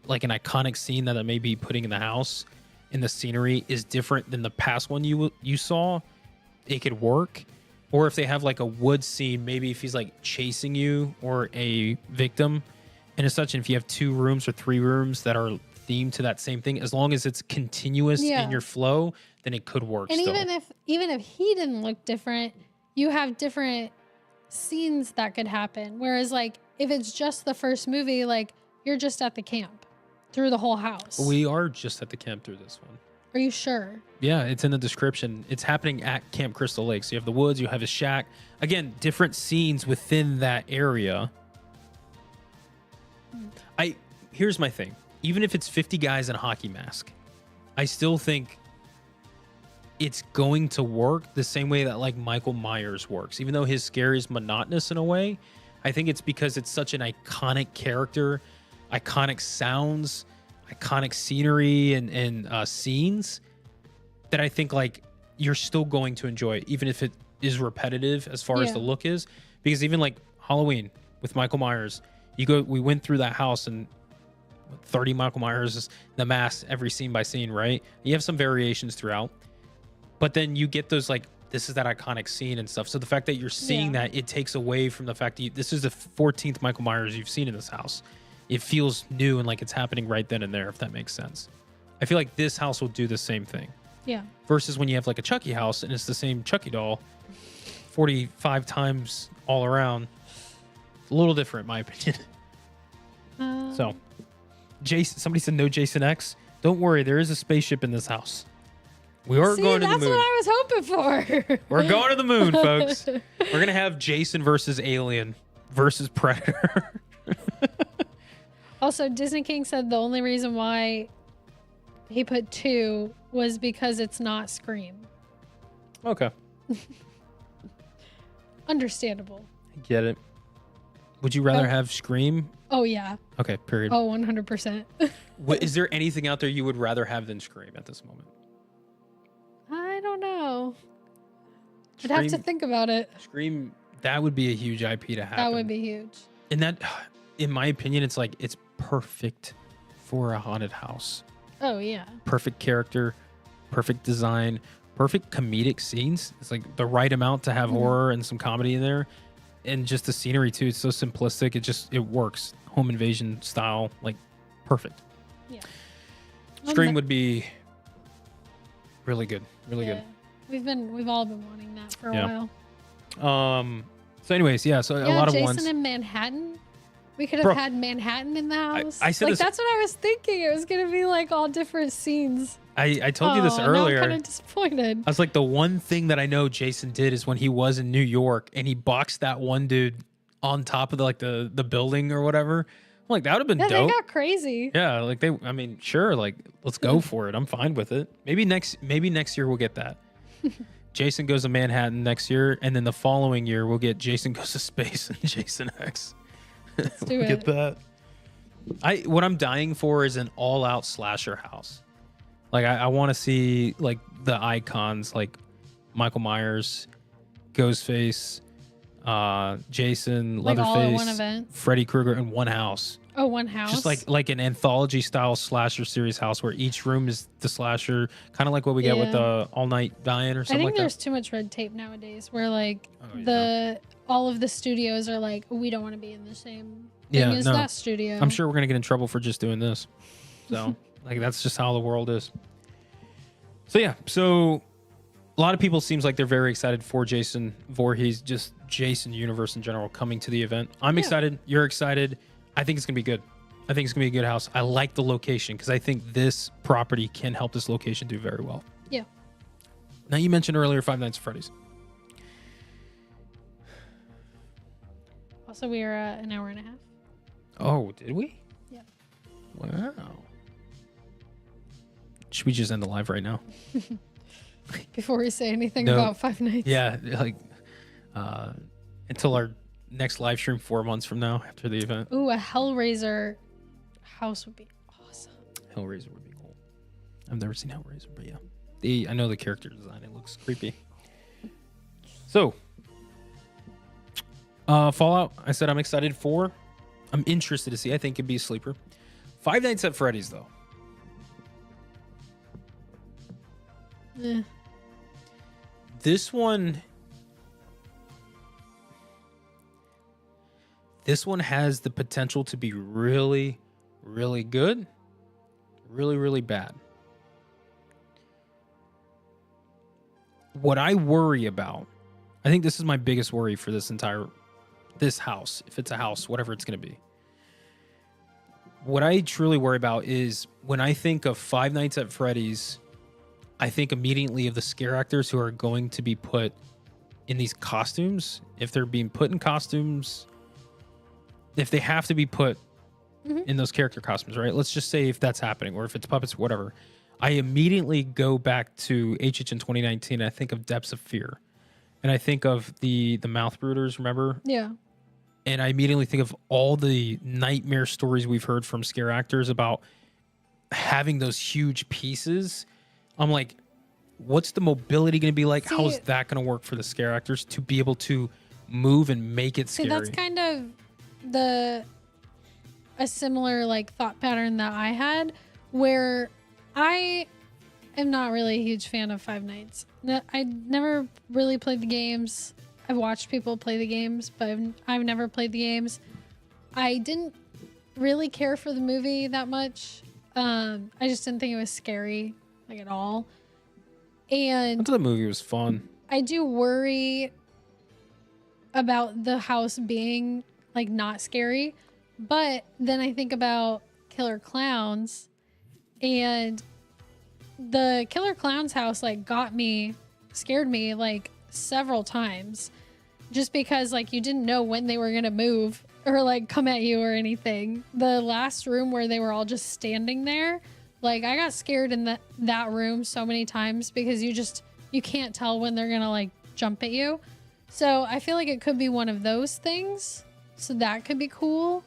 like an iconic scene that I may be putting in the house and the scenery is different than the past one you saw, it could work. Or if they have like a wood scene, maybe if he's like chasing you or a victim and as such, and if you have 2 rooms or 3 rooms that are themed to that same thing, as long as it's continuous in your flow, then it could work. And still. even if he didn't look different, you have different scenes that could happen. Whereas like if it's just the first movie, like you're just at the camp through the whole house. We are just at the camp through this one. Are you sure? Yeah, it's in the description. It's happening at Camp Crystal Lake. So you have the woods, you have a shack. Again, different scenes within that area. Here's my thing. Even if it's 50 guys in a hockey mask, I still think it's going to work the same way that like Michael Myers works. Even though his scare is monotonous in a way, I think it's because it's such an iconic character, iconic sounds, iconic scenery and scenes that I think like you're still going to enjoy it, even if it is repetitive as far as the look is. Because even like Halloween with Michael Myers, we went through that house and 30 Michael Myers, the mask, every scene by scene, right? You have some variations throughout, but then you get those like, this is that iconic scene and stuff. So the fact that you're seeing that, it takes away from the fact that this is the 14th Michael Myers you've seen in this house. It feels new and like it's happening right then and there, if that makes sense. I feel like this house will do the same thing. Yeah. Versus when you have like a Chucky house and it's the same Chucky doll 45 times all around. It's a little different, in my opinion. So, Jason, somebody said no Jason X. Don't worry, there is a spaceship in this house. We are going to the moon. That's what I was hoping for. We're going to the moon, folks. We're going to have Jason versus Alien versus Predator. Also, Disney King said the only reason why he put 2 was because it's not Scream. Okay. Understandable. I get it. Would you rather have Scream? Oh, yeah. Okay, period. Oh, 100%. Is there anything out there you would rather have than Scream at this moment? I don't know. I'd have to think about it. Scream, that would be a huge IP to have. That would be huge. And that, in my opinion, it's like, it's perfect for a haunted house. Oh, yeah. Perfect character, perfect design, perfect comedic scenes. It's like the right amount to have horror and some comedy in there. And just the scenery too. It's so simplistic. It works. Home invasion style, like perfect. Yeah. Scream would be really good. Really good. We've all been wanting that for a while. So anyways, so a lot of Jason ones. Jason in Manhattan. We could have had Manhattan in the house. I said like this, that's what I was thinking. It was gonna be like all different scenes. I told you this earlier. I'm kind of disappointed. I was like, the one thing that I know Jason did is when he was in New York and he boxed that one dude on top of the building or whatever. I'm like, that would have been dope. They got crazy. Yeah, like sure, like let's go for it. I'm fine with it. Maybe next year we'll get that. Jason Goes to Manhattan next year, and then the following year we'll get Jason Goes to Space and Jason X. Let's do it. Get that. What I'm dying for is an all-out slasher house. Like I want to see like the icons like Michael Myers, Ghostface, Jason, like Leatherface, all in one event. Freddy Krueger in one house. Oh, one house. Just like an anthology style slasher series house where each room is the slasher, kind of like what we get with the All Night Dying or something like that. I think there's too much red tape nowadays where like all of the studios are like, we don't want to be in the same thing as that studio. I'm sure we're gonna get in trouble for just doing this. So Like, that's just how the world is. So yeah, so a lot of people seems like they're very excited for Jason Voorhees, just Jason universe in general, coming to the event. I'm excited. You're excited. I think it's gonna be good. I think it's gonna be a good house. I like the location because I think this property can help this location do very well. Yeah. Now, you mentioned earlier Five Nights at Freddy's. Also, we are at an hour and a half. Oh, did we? Yeah. Wow. Should we just end the live right now? Before we say anything No. about Five Nights. Yeah, like until our next live stream 4 months from now after the event. Ooh, a Hellraiser house would be awesome. Hellraiser would be cool. I've never seen Hellraiser, but yeah. I know the character design. It looks creepy. So, Fallout, I said I'm excited for. I'm interested to see. I think it'd be a sleeper. Five Nights at Freddy's, though. This one has the potential to be really, really good, really, really bad. What I worry about, I think this is my biggest worry for this house, if it's a house, whatever it's going to be. What I truly worry about is when I think of Five Nights at Freddy's, I think immediately of the scare actors who are going to be put in these costumes. If they're being put in costumes, if they have to be put in those character costumes, right? Let's just say if that's happening, or if it's puppets, whatever. I immediately go back to HHN 2019. And I think of Depths of Fear, and I think of the Mouth Brooders. Remember? Yeah. And I immediately think of all the nightmare stories we've heard from scare actors about having those huge pieces. I'm like, what's the mobility going to be like? How is that going to work for the scare actors to be able to move and make it scary? See, that's kind of a similar like thought pattern that I had, where I am not really a huge fan of Five Nights. I never really played the games. I've watched people play the games, but I've never played the games. I didn't really care for the movie that much. I just didn't think it was scary, like, at all. And I thought the movie was fun. I do worry about the house being like not scary, but then I think about Killer Clowns, and the Killer Clowns house like scared me like several times, just because like you didn't know when they were gonna move or like come at you or anything. The last room where they were all just standing there, like I got scared in that room so many times because you can't tell when they're gonna like jump at you. So I feel like it could be one of those things. So that could be cool.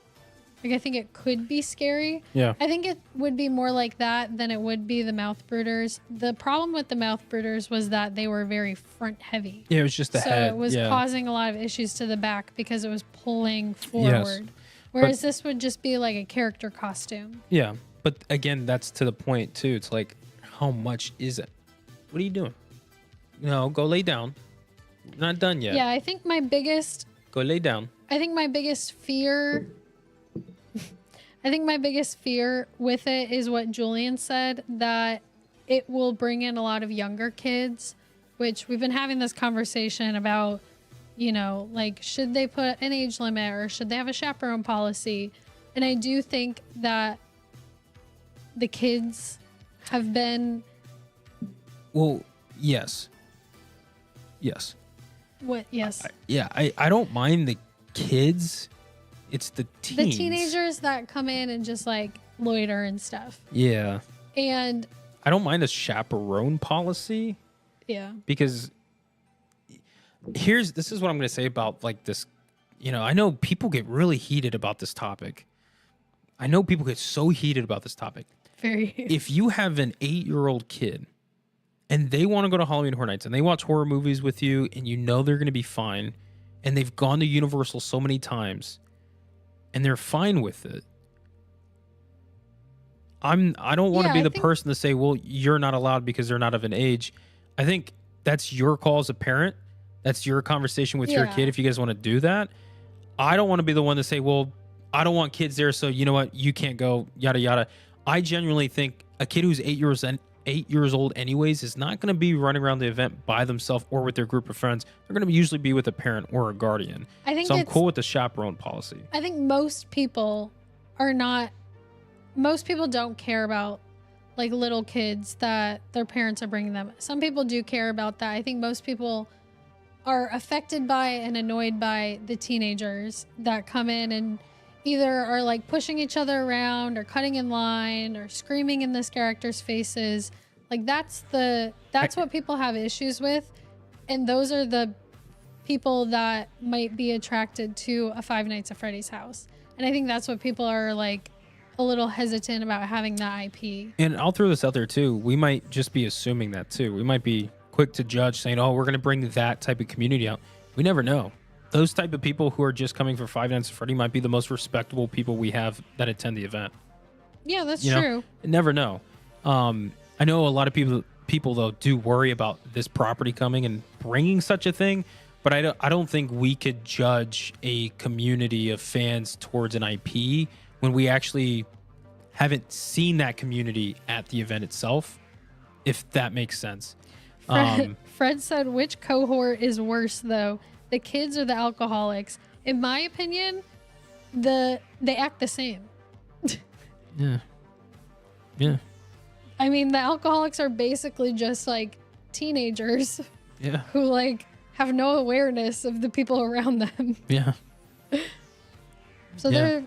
Like, I think it could be scary. Yeah. I think it would be more like that than it would be the Mouth Brooders. The problem with the Mouth Brooders was that they were very front heavy. Yeah, it was just the head. So it was causing a lot of issues to the back because it was pulling forward. Whereas this would just be like a character costume. Yeah. But again, that's to the point too. It's like, how much is it? What are you doing? No, go lay down. You're not done yet. Yeah, I think my biggest... Go lay down. I think my biggest fear... I think my biggest fear with it is what Julian said, that it will bring in a lot of younger kids, which we've been having this conversation about, you know, like, should they put an age limit or should they have a chaperone policy? And I do think that the kids have been... Well, yes. Yes. What? Yes. I don't mind the kids. It's the teens. The teenagers that come in and just like loiter and stuff. Yeah. And I don't mind a chaperone policy. Yeah. Because this is what I'm going to say about like this. You know, I know people get really heated about this topic. I know people get so heated about this topic. Very. If you have an 8-year-old kid and they want to go to Halloween Horror Nights and they watch horror movies with you and you know they're going to be fine and they've gone to Universal so many times and they're fine with it, I don't want to be the person to say, well, you're not allowed because they're not of an age. I think that's your call as a parent. That's your conversation with your kid if you guys want to do that. I don't want to be the one to say, well, I don't want kids there, so you know what, you can't go, yada, yada. I genuinely think a kid who's 8 years old anyways is not going to be running around the event by themselves or with their group of friends. They're going to usually be with a parent or a guardian. I think so I'm cool with the chaperone policy. I think most people don't care about like little kids that their parents are bringing them. Some people do care about that. I think most people are affected by and annoyed by the teenagers that come in and either are like pushing each other around or cutting in line or screaming in this character's faces. Like that's what people have issues with. And those are the people that might be attracted to a Five Nights at Freddy's house. And I think that's what people are like a little hesitant about having that IP. And I'll throw this out there too. We might just be assuming that too. We might be quick to judge saying, oh, we're going to bring that type of community out. We never know. Those type of people who are just coming for Five Nights at Freddy might be the most respectable people we have that attend the event. Yeah, that's true. You never know. I know a lot of people though do worry about this property coming and bringing such a thing, but I don't think we could judge a community of fans towards an IP when we actually haven't seen that community at the event itself, if that makes sense. Fred said, which cohort is worse though? The kids or the alcoholics? In my opinion, they act the same. Yeah. I mean, the alcoholics are basically just like teenagers. Yeah. Who like have no awareness of the people around them. Yeah. So they're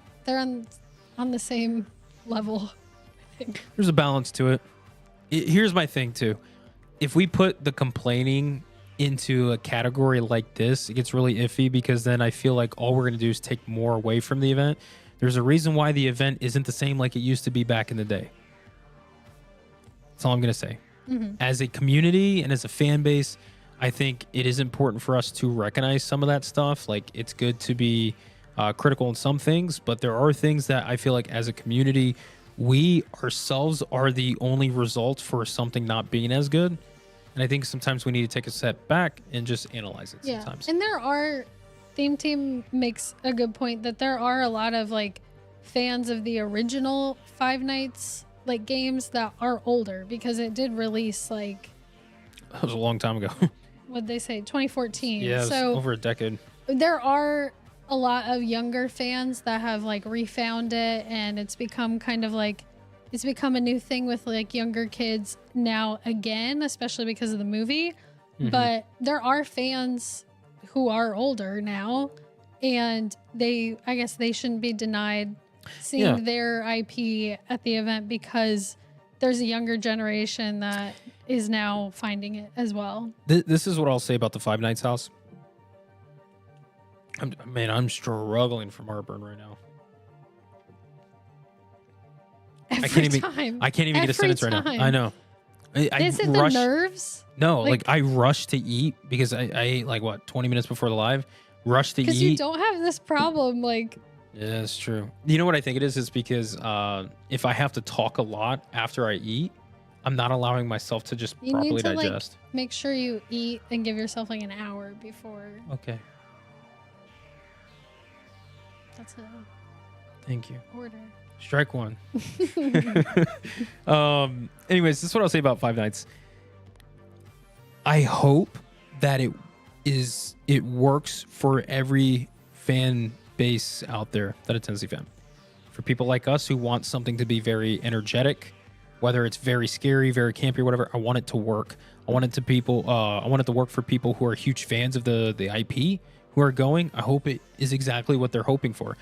on the same level, I think. There's a balance to it. Here's my thing too. If we put the complaining into a category like this, it gets really iffy because then I feel like all we're going to do is take more away from the event. There's a reason why the event isn't the same like it used to be back in the day. That's all I'm going to say. Mm-hmm. As a community and as a fan base, I think it is important for us to recognize some of that stuff. Like, it's good to be critical in some things, but there are things that I feel like as a community, we ourselves are the only result for something not being as good. And I think sometimes we need to take a step back and just analyze it sometimes. And Theme Team makes a good point that there are a lot of like fans of the original Five Nights like games that are older because it did release like... That was a long time ago. What'd they say? 2014. Yeah, so over a decade. There are a lot of younger fans that have like refound it, and it's become kind of like it's become a new thing with like younger kids now again, especially because of the movie. Mm-hmm. But there are fans who are older now, and I guess they shouldn't be denied seeing their IP at the event because there's a younger generation that is now finding it as well. This is what I'll say about the Five Nights house. I'm struggling from heartburn right now. I can't even get a sentence right now. I know. Is it the nerves? No, like I rushed to eat because I ate like 20 minutes before the live. Rushed to eat. Because you don't have this problem, like. Yeah, that's true. You know what I think it is? It's because if I have to talk a lot after I eat, I'm not allowing myself to just properly digest. Like, make sure you eat and give yourself like an hour before. Okay. That's a. Thank you. Order. Strike one. Anyways, this is what I'll say about Five Nights. I hope that it works for every fan base out there that attends the event. For people like us who want something to be very energetic, whether it's very scary, very campy, or whatever, I want it to work. I want it to work for people who are huge fans of the IP who are going. I hope it is exactly what they're hoping for.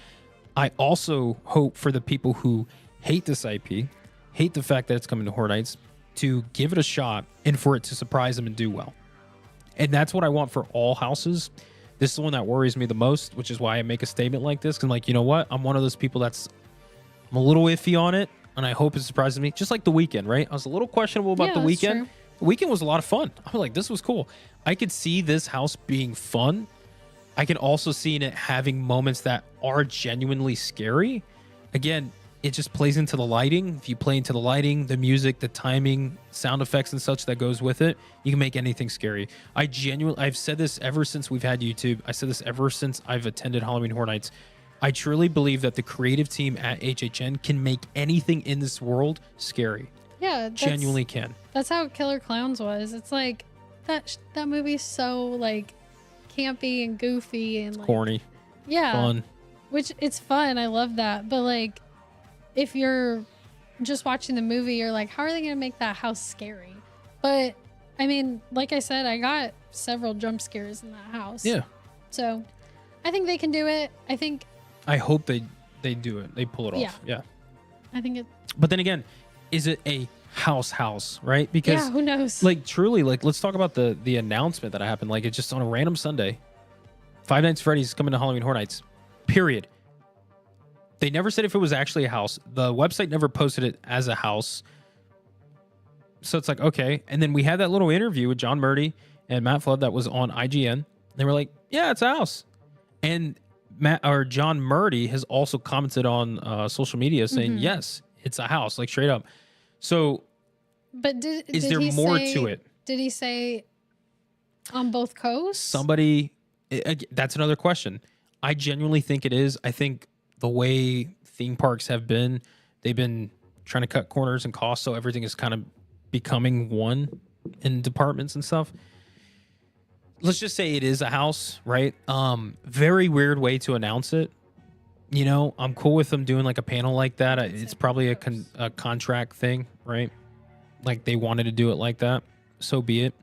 I also hope for the people who hate this IP, hate the fact that it's coming to Horror Nights, to give it a shot and for it to surprise them and do well. And that's what I want for all houses. This is the one that worries me the most, which is why I make a statement like this. Because I'm like, you know what? I'm one of those people I'm a little iffy on it, and I hope it surprises me. Just like The Weeknd, right? I was a little questionable about The Weeknd. True. The Weeknd was a lot of fun. I was like, this was cool. I could see this house being fun. I can also see in it having moments that are genuinely scary. Again, it just plays into the lighting. If you play into the lighting, the music, the timing, sound effects and such that goes with it, you can make anything scary. I've said this ever since we've had YouTube. I said this ever since I've attended Halloween Horror Nights. I truly believe that the creative team at HHN can make anything in this world scary. Yeah, Genuinely can. That's how Killer Clowns was. It's like that movie's so like campy and goofy and like, Corny. yeah, Fun. which it's fun. I love that. But like, if you're just watching the movie, you're like, how are they gonna make that house scary? But I mean, like I said, I got several jump scares in that house. Yeah. So I think they can do it. I hope they do it. They pull it off. Yeah. I think it. But then again, is it a house, right? Because Yeah, who knows? like truly, like let's talk about the announcement that happened. Like it's just on a random Sunday. Five Nights at Freddy's coming to Halloween Horror Nights. Period. They never said if it was actually a house. The website never posted it as a house. So it's like, okay. And then we had that little interview with John Murdy and Matt Flood that was on IGN. They were like, yeah, it's a house. And John Murdy has also commented on social media saying, yes, it's a house, like straight up. So, but is there more to it? Did he say on both coasts? That's another question. I genuinely think it is. I think the way theme parks have been, they've been trying to cut corners and costs, so everything is kind of becoming one in departments and stuff. Let's just say it is a house, right? Very weird way to announce it. You know, I'm cool with them doing like a panel like that. It's probably a contract thing, right? Like they wanted to do it like that. So be it.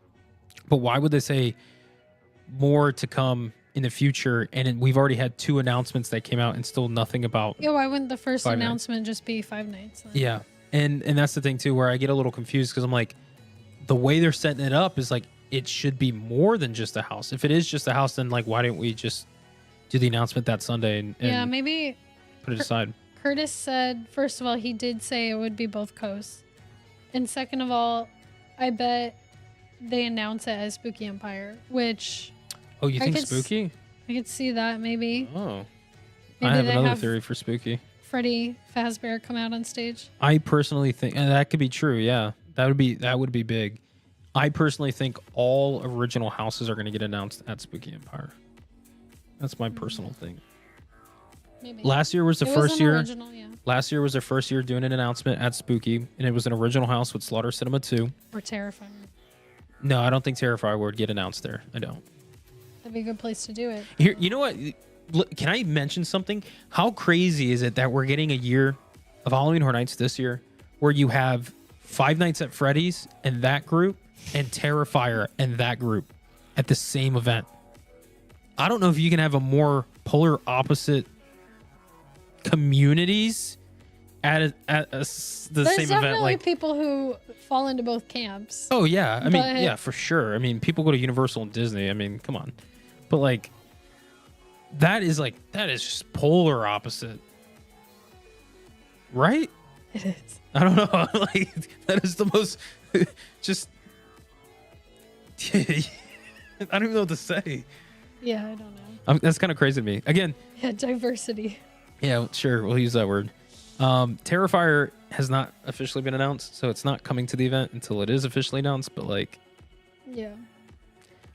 But why would they say more to come in the future? And we've already had 2 announcements that came out and still nothing about. Yeah, why wouldn't the first announcement just be 5 nights? Then? Yeah. And that's the thing too, where I get a little confused because I'm like, the way they're setting it up is like, it should be more than just a house. If it is just a house, then like, why didn't we just do the announcement that Sunday and yeah, maybe put it aside? Curtis said, first of all, he did say it would be both coasts. And second of all, I bet they announce it as Spooky Empire, which... Oh, you think Spooky? I could see that, maybe. Oh. Maybe I have another theory for Spooky. Freddy Fazbear come out on stage. I personally think, and that could be true, yeah. That would be big. I personally think all original houses are going to get announced at Spooky Empire. That's my personal thing. Maybe. Last year was the first year. Original, yeah. Last year was their first year doing an announcement at Spooky, and it was an original house with Slaughter Cinema 2. Or Terrifier. No, I don't think Terrifier would get announced there. I don't. That'd be a good place to do it. Here, you know what? Can I mention something? How crazy is it that we're getting a year of Halloween Horror Nights this year where you have Five Nights at Freddy's and that group and Terrifier and that group at the same event? I don't know if you can have a more polar opposite communities at the same event. There's definitely people who fall into both camps. Oh yeah, I mean, yeah, for sure. I mean, people go to Universal and Disney. I mean, come on, but like, that is just polar opposite, right? It is. I don't know. Like, that is the most just. I don't even know what to say. Yeah, I don't know. That's kind of crazy to me. Again. Yeah, diversity. Yeah, sure. We'll use that word. Terrifier has not officially been announced, so it's not coming to the event until it is officially announced. But like, yeah,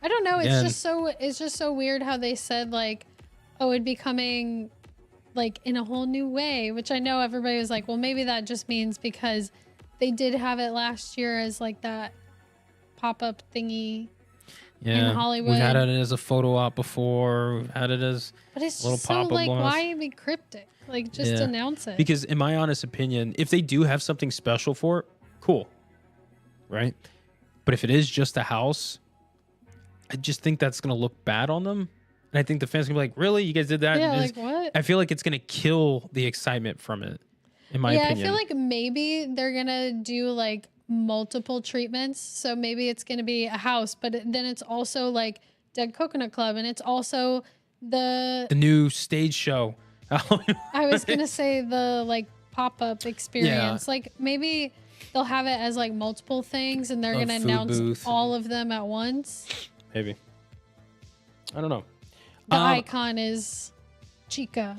I don't know. Again, It's just so weird how they said like, oh, it'd be coming like in a whole new way, which I know everybody was like, well, maybe that just means because they did have it last year as like that pop-up thingy. Yeah, in Hollywood. We've had it as a photo op before. We've had it as but it's a little just so pop-up like, bonus. why be cryptic? Like, just announce it. Because in my honest opinion, if they do have something special for it, cool, right? But if it is just a house, I just think that's gonna look bad on them, and I think the fans are gonna be like, "Really, you guys did that?" Yeah, like what? I feel like it's gonna kill the excitement from it. In my opinion, I feel like maybe they're gonna do like multiple treatments. So maybe it's gonna be a house, but then it's also like Dead Coconut Club, and it's also the new stage show. I was gonna say the like pop-up experience. Yeah. Like maybe they'll have it as like multiple things, and they're gonna announce all of them at once. Maybe. I don't know. The icon is Chica.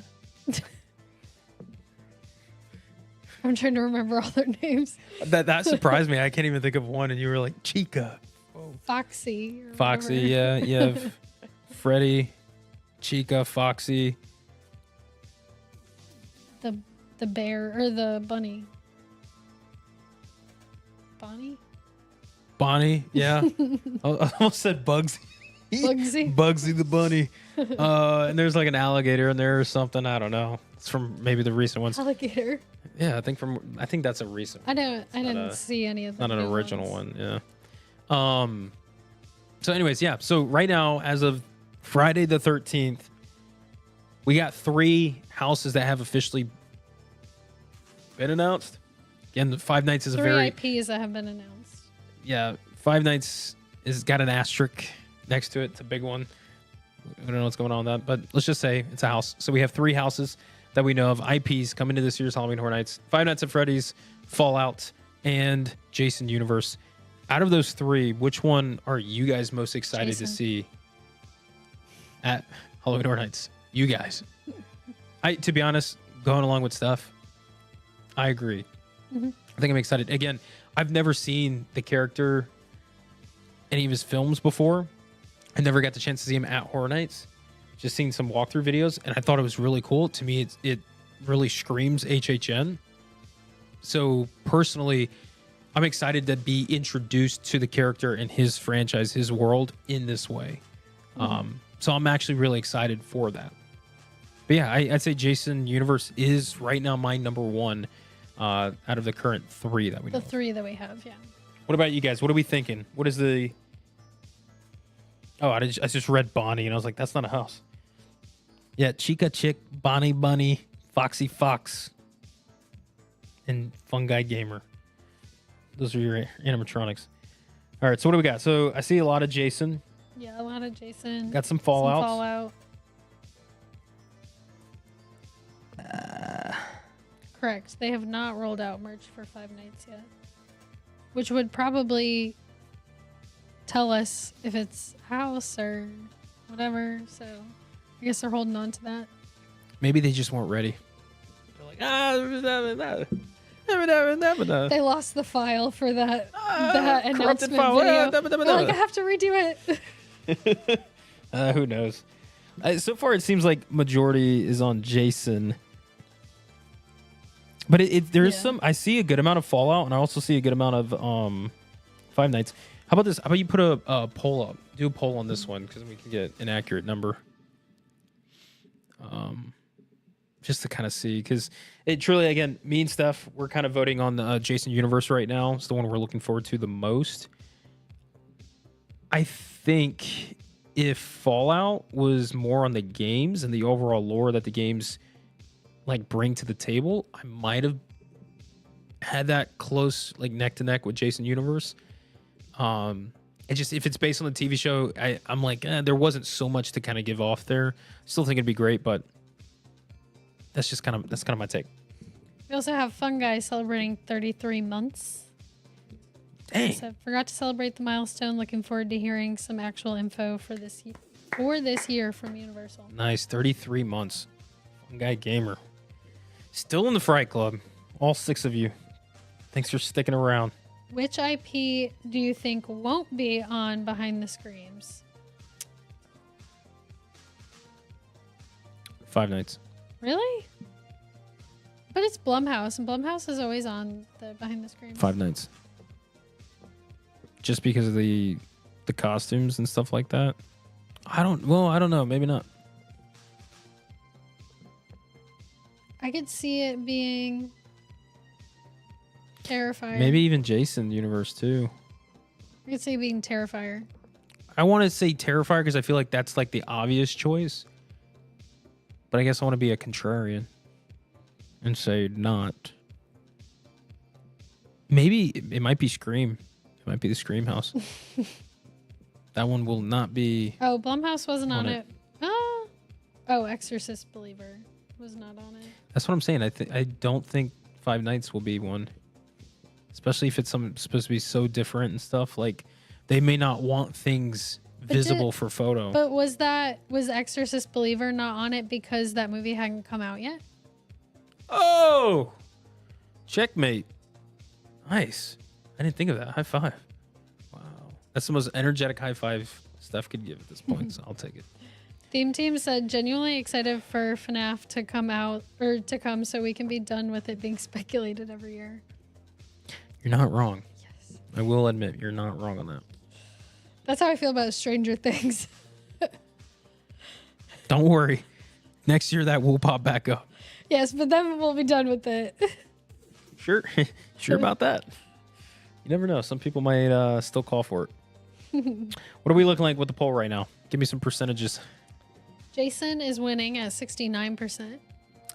I'm trying to remember all their names. That surprised me. I can't even think of one, and you were like Chica. Whoa. Foxy. Foxy, yeah. You have Freddy, Chica, Foxy. The bear or the bunny. Bonnie? Bonnie, yeah. I almost said Bugsy. Bugsy? Bugsy the bunny. And there's like an alligator in there or something. I don't know. It's from maybe the recent ones. Alligator. Yeah, I think that's a recent one. I didn't see any of them. Not an original one, yeah. So anyways, yeah. So right now, as of Friday the 13th, we got 3 houses that have officially been announced. Again, the Five Nights is a very... 3 IPs that have been announced. Yeah, Five Nights has got an asterisk next to it. It's a big one. I don't know what's going on with that, but let's just say it's a house. So we have 3 houses that we know of, IPs coming to this year's Halloween Horror Nights: Five Nights at Freddy's, Fallout, and Jason Universe. Out of those 3, which one are you guys most excited to see at Halloween Horror Nights? You guys. To be honest, going along with stuff, I agree. Mm-hmm. I think I'm excited. Again, I've never seen the character any of his films before. I never got the chance to see him at Horror Nights. Just seen some walkthrough videos, and I thought it was really cool. To me, it really screams HHN. So personally, I'm excited to be introduced to the character and his franchise, his world in this way. Mm-hmm. So I'm actually really excited for that. But yeah, I'd say Jason Universe is right now my number 1 out of the current 3 that we know. The 3 that we have, yeah. What about you guys? What are we thinking? What is the... Oh, I just read Bonnie, and I was like, that's not a house. Yeah, Chica Chick, Bonnie Bunny, Foxy Fox, and Fungi Gamer. Those are your animatronics. All right, so what do we got? So I see a lot of Jason. Yeah, a lot of Jason. Got some Fallout. Fallout. Correct. They have not rolled out merch for Five Nights yet, which would probably tell us if it's house or whatever. So I guess they're holding on to that. Maybe they just weren't ready. They're like, They lost the file for that announcement file. video. They're like, I have to redo it. Who knows? So far, it seems like majority is on Jason. But there is some... I see a good amount of Fallout, and I also see a good amount of Five Nights. How about this? How about you put a poll up? Do a poll on this one, because we can get an accurate number. Just to kind of see, because it truly, again, me and Steph, we're kind of voting on the Jason Universe right now. It's the one we're looking forward to the most. I think if Fallout was more on the games and the overall lore that the games like bring to the table, I might have had that close, like neck to neck with Jason Universe. It just, if it's based on the TV show, I'm like, there wasn't so much to kind of give off there. Still think it'd be great, but that's kind of my take. We also have Fungi celebrating 33 months. Dang. So forgot to celebrate the milestone. Looking forward to hearing some actual info for this year from Universal. Nice, 33 months. Fungi Gamer. Still in the Fright Club. All 6 of you. Thanks for sticking around. Which IP do you think won't be on Behind the Screams? Five Nights. Really? But it's Blumhouse, and Blumhouse is always on the Behind the Screams. Five Nights. Just because of the costumes and stuff like that? I don't know. Maybe not. I could see it being Terrifier. Maybe even Jason Universe too. I could see it being Terrifier. I want to say Terrifier because I feel like that's like the obvious choice. But I guess I want to be a contrarian and say not. Maybe it might be Scream. It might be the Scream house. That one will not be. Oh, Blumhouse wasn't on it. Oh, Exorcist Believer was not on it. That's what I'm saying. I don't think Five Nights will be one. Especially if it's supposed to be so different and stuff. Like, they may not want things visible for photo. But was Exorcist Believer not on it because that movie hadn't come out yet? Oh! Checkmate. Nice. I didn't think of that. High five. Wow. That's the most energetic high five Steph could give at this point, so I'll take it. Theme Team said, genuinely excited for FNAF to come out, or to come so we can be done with it being speculated every year. You're not wrong. Yes. I will admit you're not wrong on that. That's how I feel about Stranger Things. Don't worry. Next year that will pop back up. Yes, but then we'll be done with it. Sure. Sure about that. You never know. Some people might still call for it. What are we looking like with the poll right now? Give me some percentages. Jason is winning at 69%.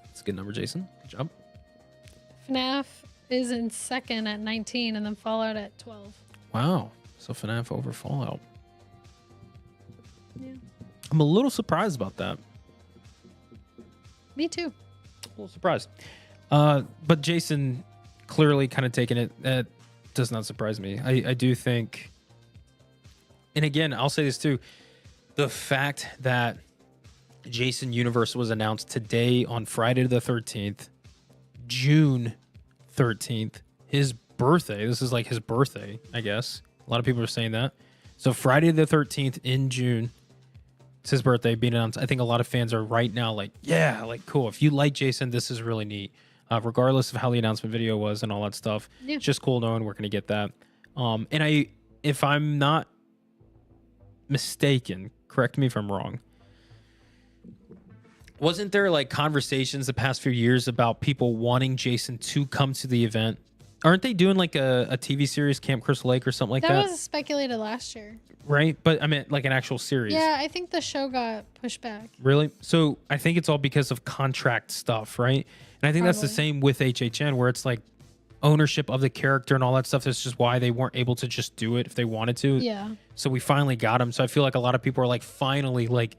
That's a good number, Jason. Good job. FNAF is in second at 19, and then Fallout at 12. Wow. So FNAF over Fallout. Yeah. I'm a little surprised about that. Me too. A little surprised. But Jason clearly kind of taking it. That does not surprise me. I do think, and again, I'll say this too, the fact that Jason Universe was announced today on Friday the 13th, June 13th, his birthday. This is like his birthday, I guess. A lot of people are saying that. So Friday the 13th in June, it's his birthday being announced. I think a lot of fans are right now like, yeah, like cool. If you like Jason, this is really neat. Regardless of how the announcement video was and all that stuff, Yeah. it's just cool knowing we're going to get that. And if I'm not mistaken, correct me if I'm wrong, wasn't there like conversations the past few years about people wanting Jason to come to the event? Aren't they doing like a TV series, Camp Crystal Lake or something like that? That was speculated last year. Right? But I meant like an actual series. Yeah, I think the show got pushed back. Really? So I think it's all because of contract stuff, right? And I think that's the Probably. same with HHN, where it's like ownership of the character and all that stuff. That's just why they weren't able to just do it if they wanted to. Yeah. So we finally got him. So I feel like a lot of people are like, finally, like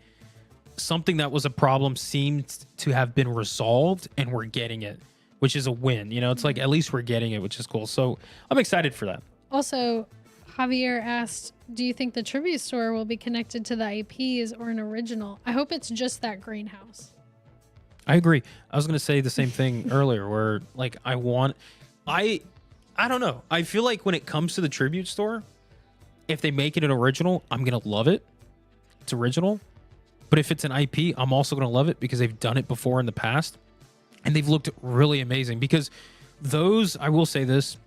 something that was a problem seemed to have been resolved and we're getting it, which is a win. You know, it's like at least we're getting it, which is cool. So I'm excited for that. Also, Javier asked, do you think the tribute store will be connected to the IPs or an original? I hope it's just that greenhouse. I agree. I was going to say the same thing earlier where like I don't know. I feel like when it comes to the tribute store, if they make it an original, I'm going to love it. It's original. But if it's an IP, I'm also going to love it because they've done it before in the past and they've looked really amazing because those, I will say this,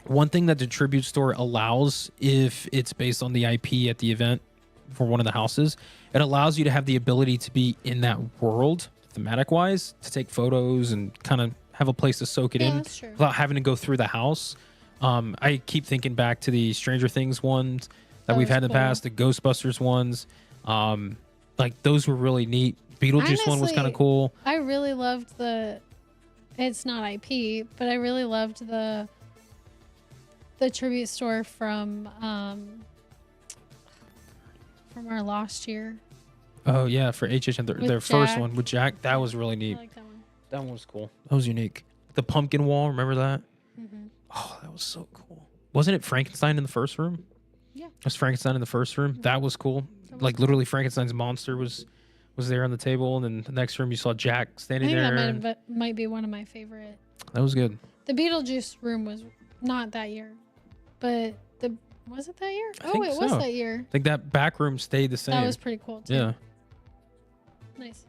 one thing that the tribute store allows if it's based on the IP at the event for one of the houses, it allows you to have the ability to be in that world thematic wise, to take photos and kind of have a place to soak it in That's true. without having to go through the house. I keep thinking back to the Stranger Things ones that we've was had in the cool. past, the Ghostbusters ones. Like those were really neat. Beetlejuice one was Honestly, kind of cool. I really loved it's not IP, but I really loved the tribute store from our last year. Oh yeah, for HHN, With their first Jack. one with Jack, that was really I neat. like that one. That one was cool. That was unique. The pumpkin wall, remember that? Mhm. Oh, that was so cool. Wasn't it Frankenstein in the first room? Yeah. It was Frankenstein in the first room. That was cool. Like literally Frankenstein's monster was there on the table, and then the next room you saw Jack I standing think there. that might be one of my favorite. That was good. The Beetlejuice room was not that year, but was it that year? I think It was so. that year. I think that back room stayed the same. That was pretty cool too. yeah. Nice.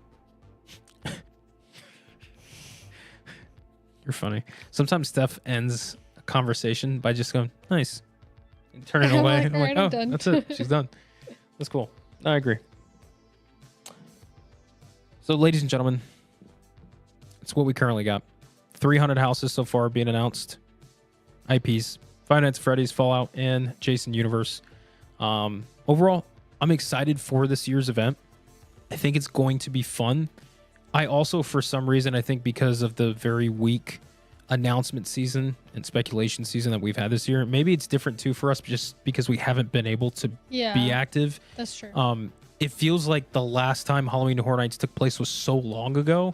You're funny. Sometimes Steph ends a conversation by just going, nice. And turning I'm away. like, And I'm "Alright, like, I'm oh, done." that's it. She's done. That's cool. I agree. So, ladies and gentlemen, it's what we currently got. 300 houses so far being announced. IPs. Five Nights at Freddy's, Fallout, and Jason Universe. Overall, I'm excited for this year's event. I think it's going to be fun. I also, for some reason, I think because of the very weak announcement season and speculation season that we've had this year, maybe it's different too for us just because we haven't been able to Yeah, be active. that's true. It feels like the last time Halloween Horror Nights took place was so long ago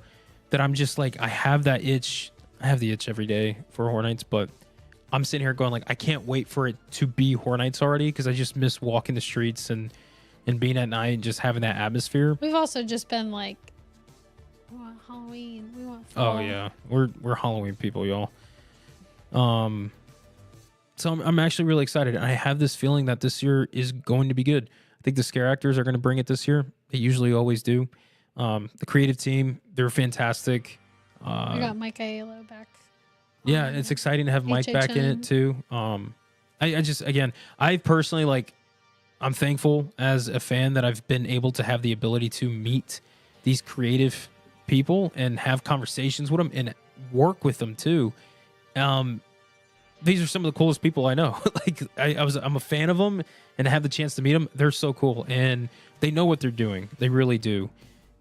that I'm just like, I have that itch. I have the itch every day for Horror Nights, but I'm sitting here going like, I can't wait for it to be Horror Nights already because I just miss walking the streets and being at night and just having that atmosphere. We've also just been like, we want Halloween. We want fall. Oh yeah, we're Halloween people, y'all. So I'm actually really excited. I have this feeling that this year is going to be good. I think the scare actors are going to bring it this year. They usually always do. The creative team, they're fantastic. We got Mike Aiello back. Yeah, it's exciting to have Mike back in it HHN. too. I just, again, I personally, like, I'm thankful as a fan that I've been able to have the ability to meet these creative people and have conversations with them and work with them too. These are some of the coolest people I know. Like I'm a fan of them, and to have the chance to meet them, they're so cool, and they know what they're doing. They really do,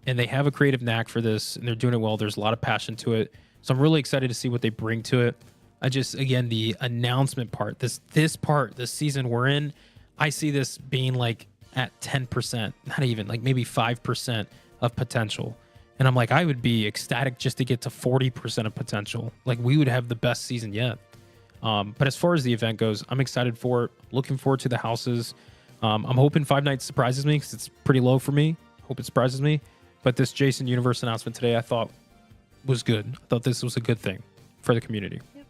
and they have a creative knack for this, and they're doing it well. There's a lot of passion to it, so I'm really excited to see what they bring to it. I just, again, the announcement part, this part, this season we're in, I see this being like at 10%, not even, like maybe 5% of potential. And I'm like, I would be ecstatic just to get to 40% of potential. Like, we would have the best season yet. But as far as the event goes, I'm excited for it. Looking forward to the houses. I'm hoping Five Nights surprises me because it's pretty low for me. Hope it surprises me. But this Jason Universe announcement today, I thought was good. I thought this was a good thing for the community. Yep.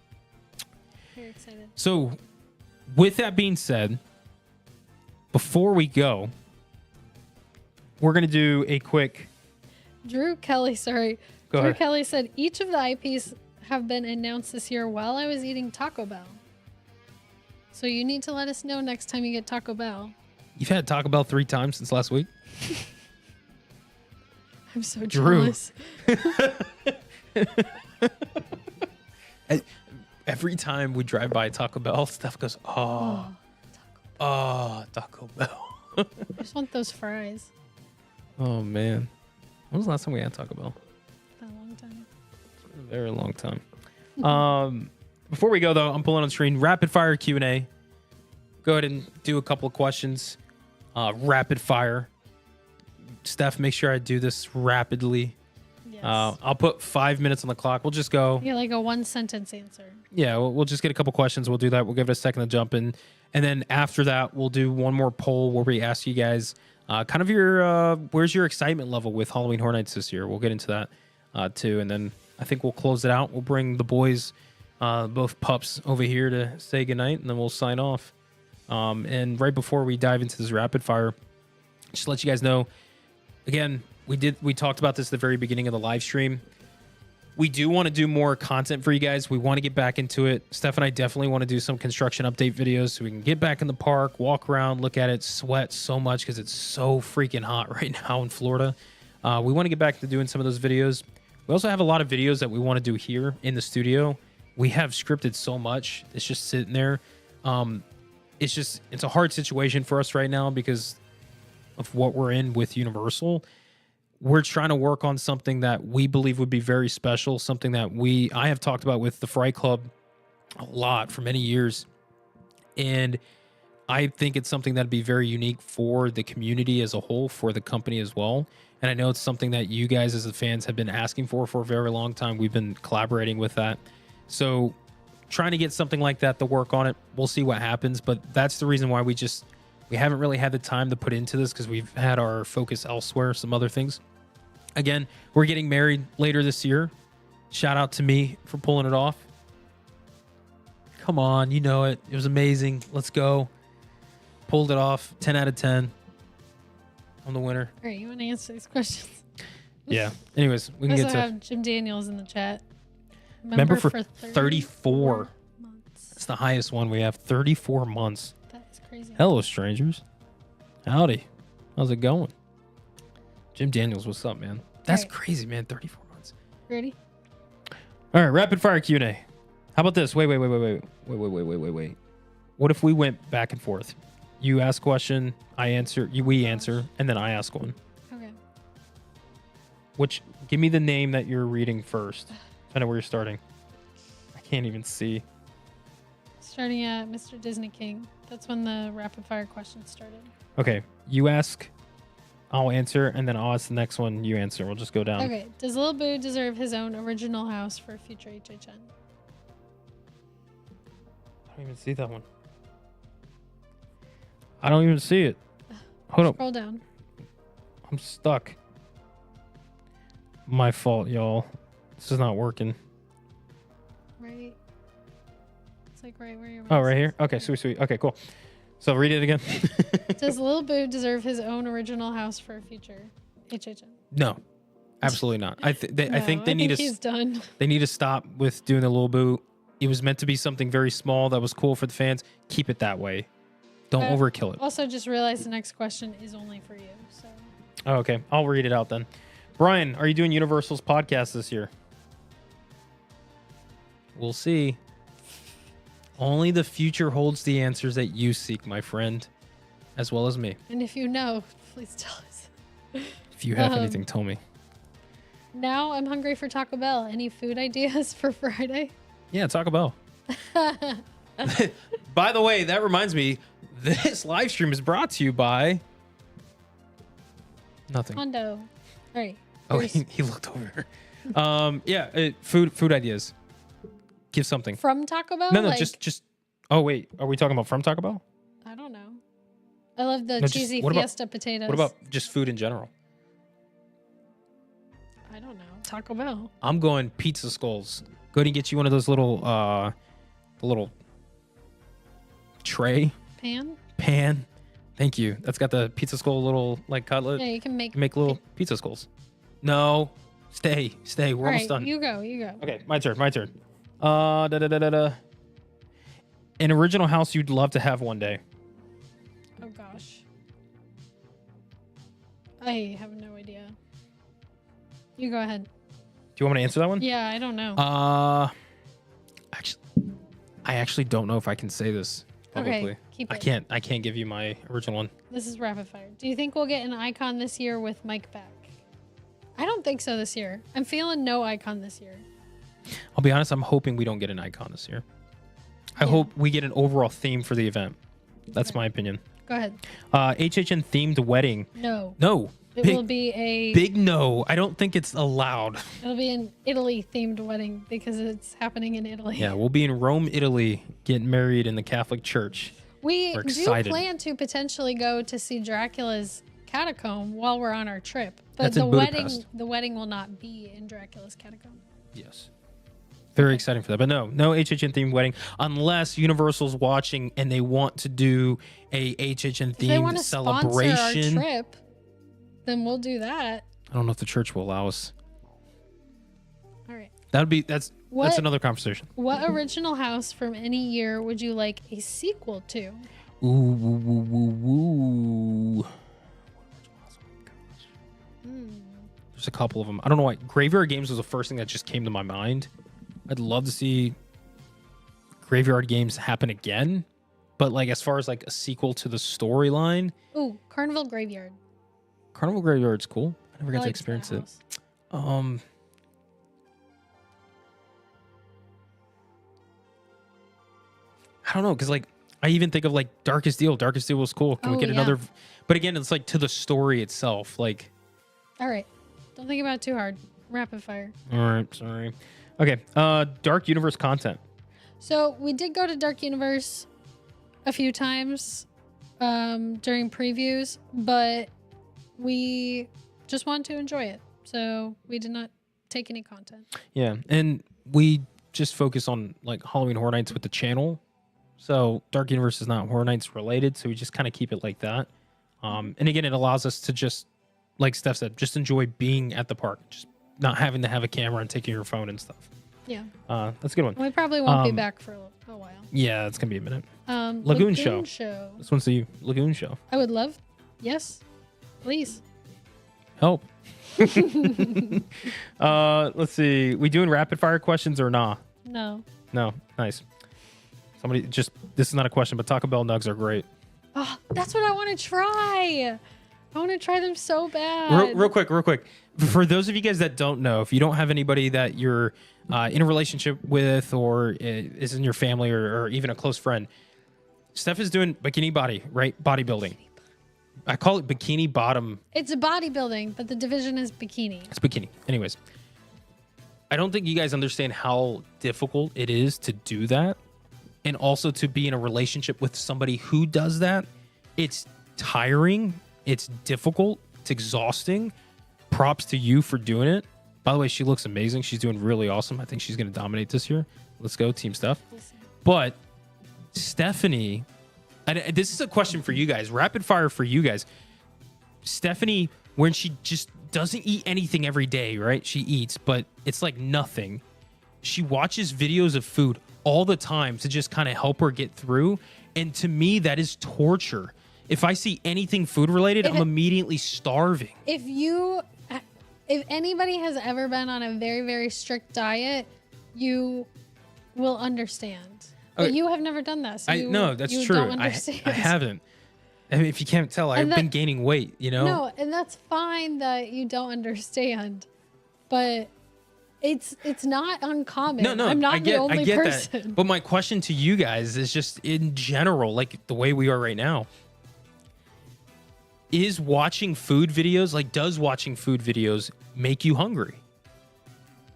Very excited. So with that being said, before we go, we're going to do a quick... Drew Kelly said each of the IPs have been announced this year while I was eating Taco Bell. So you need to let us know next time you get Taco Bell. You've had Taco Bell 3 times since last week? I'm so jealous. Every time we drive by Taco Bell, Steph goes, Taco Bell. I just want those fries. Oh, man. When was the last time we had Taco Bell? A long time. A very long time. Before we go, though, I'm pulling on the screen rapid fire Q&A. Go ahead and do a couple of questions. Rapid fire. Steph, make sure I do this rapidly. Yes. I'll put 5 minutes on the clock. We'll just go. Yeah, like a 1-sentence answer. Yeah, we'll just get a couple questions. We'll do that. We'll give it a second to jump in. And then after that, we'll do one more poll where we ask you guys kind of your where's your excitement level with Halloween Horror Nights this year. We'll get into that too. And then I think we'll close it out. We'll bring the boys, both pups, over here to say goodnight, and then we'll sign off. And right before we dive into this rapid fire, just to let you guys know, again, we talked about this at the very beginning of the live stream. We do want to do more content for you guys. We want to get back into it. Steph and I definitely want to do some construction update videos so we can get back in the park, walk around, look at it, sweat so much because it's so freaking hot right now in Florida. We want to get back to doing some of those videos. We also have a lot of videos that we want to do here in the studio. We have scripted so much. It's just sitting there. It's a hard situation for us right now because of what we're in with Universal. We're trying to work on something that we believe would be very special, something that I have talked about with the Fright Club a lot for many years. And I think it's something that'd be very unique for the community as a whole, for the company as well. And I know it's something that you guys as the fans have been asking for a very long time. We've been collaborating with that. So trying to get something like that to work on it. We'll see what happens. But that's the reason why we haven't really had the time to put into this because we've had our focus elsewhere, some other things. Again, we're getting married later this year. Shout out to me for pulling it off. Come on, you know it. It was amazing. Let's go. Pulled it off. 10 out of 10. I'm the winner. All right, you want to answer these questions? Yeah. Anyways, we can get to... have Jim Daniels in the chat. Member for 34 months. That's the highest one we have. 34 months. That is crazy. Hello, strangers. Howdy. How's it going? Jim Daniels, what's up, man? That's crazy, man. 34 months. Ready? All right, rapid fire Q&A. How about this? Wait. What if we went back and forth? You ask a question, I answer, we answer, and then I ask one. Okay. Give me the name that you're reading first. I know where you're starting. I can't even see. Starting at Mr. Disney King. That's when the rapid fire questions started. Okay, you ask, I'll answer, and then I'll ask the next one, you answer. We'll just go down. Okay, does Lil Boo deserve his own original house for future HHN? I don't even see that one. I don't even see it. Hold up. Scroll down. I'm stuck. My fault, y'all. This is not working. Right. It's like right where your mouse Oh, right here? Okay, sweet. Okay, cool. So read it again. Does Lil Boo deserve his own original house for a future HHN? No, absolutely not. I think they need to. He's done. They need to stop with doing the Lil Boo It was meant to be something very small that was cool for the fans. Keep it that way. Don't overkill it. Also, just realize the next question is only for you. So. Oh, okay. I'll read it out then. Brian, are you doing Universal's podcast this year? We'll see. Only the future holds the answers that you seek, my friend, as well as me. And if you know, please tell us. If you have anything, tell me. Now I'm hungry for Taco Bell. Any food ideas for Friday? Yeah, Taco Bell. By the way, that reminds me, this live stream is brought to you by nothing. Hondo. All right. Oh, he looked over. Food ideas. Give something. From Taco Bell? No, just. Oh wait, are we talking about from Taco Bell? I don't know. I love the cheesy Fiesta potatoes. What about just food in general? I don't know. Taco Bell. I'm going pizza skulls. Go ahead and get you one of those little, the little tray. Pan. Thank you. That's got the pizza skull little like cutlet. Yeah, you can make little pizza skulls. No, stay. We're almost done. You go. Okay, my turn. An original house you'd love to have one day. Oh gosh. I have no idea. You go ahead. Do you want me to answer that one? Yeah, I don't know. I actually don't know if I can say this publicly. Okay, keep it. I can't give you my original one. This is rapid fire. Do you think we'll get an icon this year with Mike back? I don't think so this year. I'm feeling no icon this year. I'll be honest, I'm hoping we don't get an icon this year. I hope we get an overall theme for the event. That's my opinion. Go ahead. HHN themed wedding. No. It will be a big no. I don't think it's allowed. It'll be an Italy themed wedding because it's happening in Italy. Yeah, we'll be in Rome, Italy, getting married in the Catholic Church. We're do plan to potentially go to see Dracula's catacomb while we're on our trip. But the wedding will not be in Dracula's catacomb. Yes. Very exciting for that. But no HHN themed wedding unless Universal's watching and they want to do a HHN themed celebration. Sponsor our trip, then we'll do that. I don't know if the church will allow us. All right. That's another conversation. What original house from any year would you like a sequel to? Ooh. There's a couple of them. I don't know why. Graveyard Games was the first thing that just came to my mind. I'd love to see Graveyard Games happen again, but like as far as like a sequel to the storyline. Ooh, Carnival Graveyard. Carnival Graveyard's cool. I never got to experience it. I don't know, because like I even think of like Darkest Deal. Darkest Deal was cool. Can we get another? But again, it's like to the story itself. Like. All right. Don't think about it too hard. Rapid fire. All right. Sorry. Okay. Dark Universe content. So we did go to Dark Universe a few times during previews, but we just wanted to enjoy it. So we did not take any content. Yeah. And we just focus on like Halloween Horror Nights with the channel. So Dark Universe is not Horror Nights related. So we just kind of keep it like that. And again, it allows us to just, like Steph said, just enjoy being at the park. Just not having to have a camera and taking your phone and stuff. Yeah. That's a good one. We probably won't be back for a while. Yeah, it's going to be a minute. Lagoon Show. This one's the Lagoon Show. I would love. Yes. Please. Help. Let's see. We doing rapid fire questions or nah? No. No. Nice. Somebody just, this is not a question, but Taco Bell nugs are great. Oh, that's what I want to try. I want to try them so bad. Real quick. For those of you guys that don't know, if you don't have anybody that you're in a relationship with or is in your family or even a close friend, Steph is doing bikini body, right? Bodybuilding. I call it bikini bottom. It's a bodybuilding, but the division is bikini. It's bikini. Anyways, I don't think you guys understand how difficult it is to do that. And also to be in a relationship with somebody who does that. It's tiring. It's difficult. It's exhausting. Props to you for doing it. By the way, she looks amazing. She's doing really awesome. I think she's going to dominate this year. Let's go, Team Steph. But Stephanie, and this is a question for you guys, rapid fire for you guys. Stephanie, when she just doesn't eat anything every day, right? She eats, but it's like nothing. She watches videos of food all the time to just kind of help her get through. And to me, that is torture. If I see anything food related, I'm immediately starving. If anybody has ever been on a very, very strict diet, you will understand. But you have never done that. So no, that's true. I haven't. I mean, if you can't tell, I've been gaining weight, you know? No, and that's fine that you don't understand. But it's not uncommon. No, I'm not the only person. That. But my question to you guys is just in general, like the way we are right now. Is watching food videos, does watching food videos make you hungry?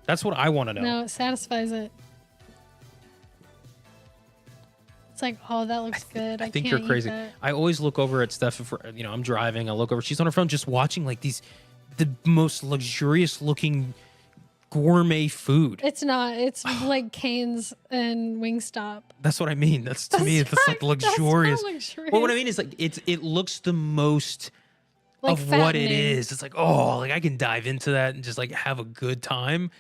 That's what I want to know. No, it satisfies it. It's like, oh, that looks good. I think can't you're crazy. Eat that. I always look over at Steph if I'm driving. I look over. She's on her phone just watching the most luxurious looking gourmet food. It's not. It's like Cane's and Wingstop. That's what I mean. That's to me, it's like luxurious. That's not luxurious. Well, what I mean is it looks the most like of what it is. It's like, I can dive into that and just have a good time.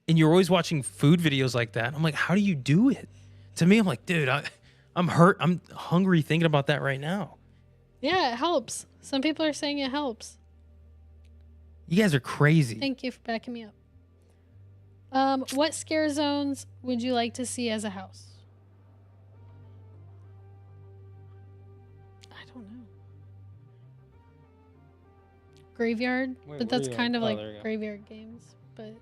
And you're always watching food videos like that. I'm like, how do you do it? To me, I'm like, dude, I'm hurt. I'm hungry thinking about that right now. Yeah, it helps. Some people are saying it helps. You guys are crazy. Thank you for backing me up. What scare zones would you like to see as a house? I don't know. Graveyard, but that's kind of like graveyard games, but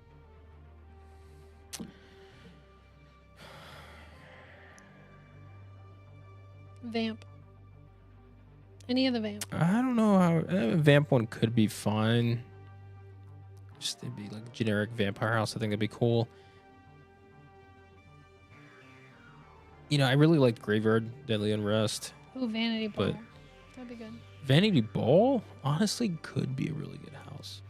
Vamp. Any of the Vamp. I don't know how Vamp one could be fine. Just it'd be like generic vampire house. I think that'd be cool. I really liked Graveyard, Deadly Unrest. Ooh, Vanity Ball. That'd be good. Vanity Ball, honestly, could be a really good house.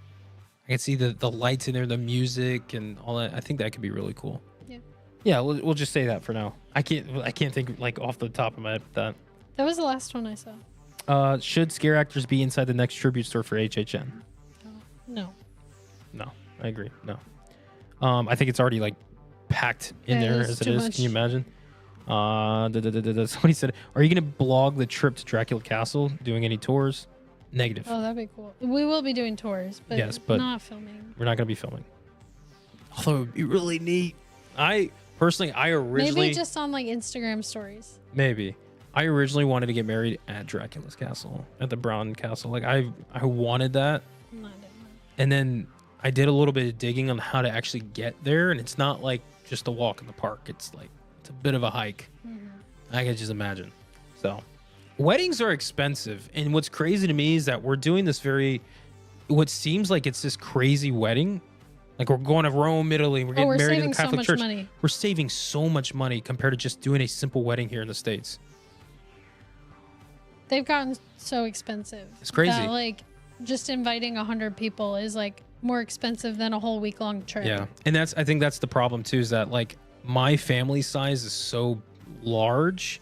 I can see the lights in there, the music, and all that. I think that could be really cool. Yeah. Yeah, we'll just say that for now. I can't think off the top of my head that. That was the last one I saw. Should scare actors be inside the next tribute store for HHN? No. No, I agree. No. I think it's already packed in there as it is. Much. Can you imagine? Somebody said, "Are you going to blog the trip to Dracula Castle? Doing any tours?" Negative. Oh, that'd be cool. We will be doing tours, but not filming. We're not going to be filming. Although it would be really neat. I originally maybe just on Instagram stories. Maybe. I originally wanted to get married at Dracula's castle, at the Brown Castle. I wanted that. And then I did a little bit of digging on how to actually get there, and it's not just a walk in the park. It's a bit of a hike. Mm-hmm. I can just imagine. So, weddings are expensive, and what's crazy to me is that we're doing this what seems like it's this crazy wedding. We're going to Rome, Italy. We're getting married in the Catholic Church. Money. We're saving so much money compared to just doing a simple wedding here in the States. They've gotten so expensive. It's crazy. That, just inviting 100 people is more expensive than a whole week-long trip. Yeah, and I think that's the problem too. Is that my family size is so large,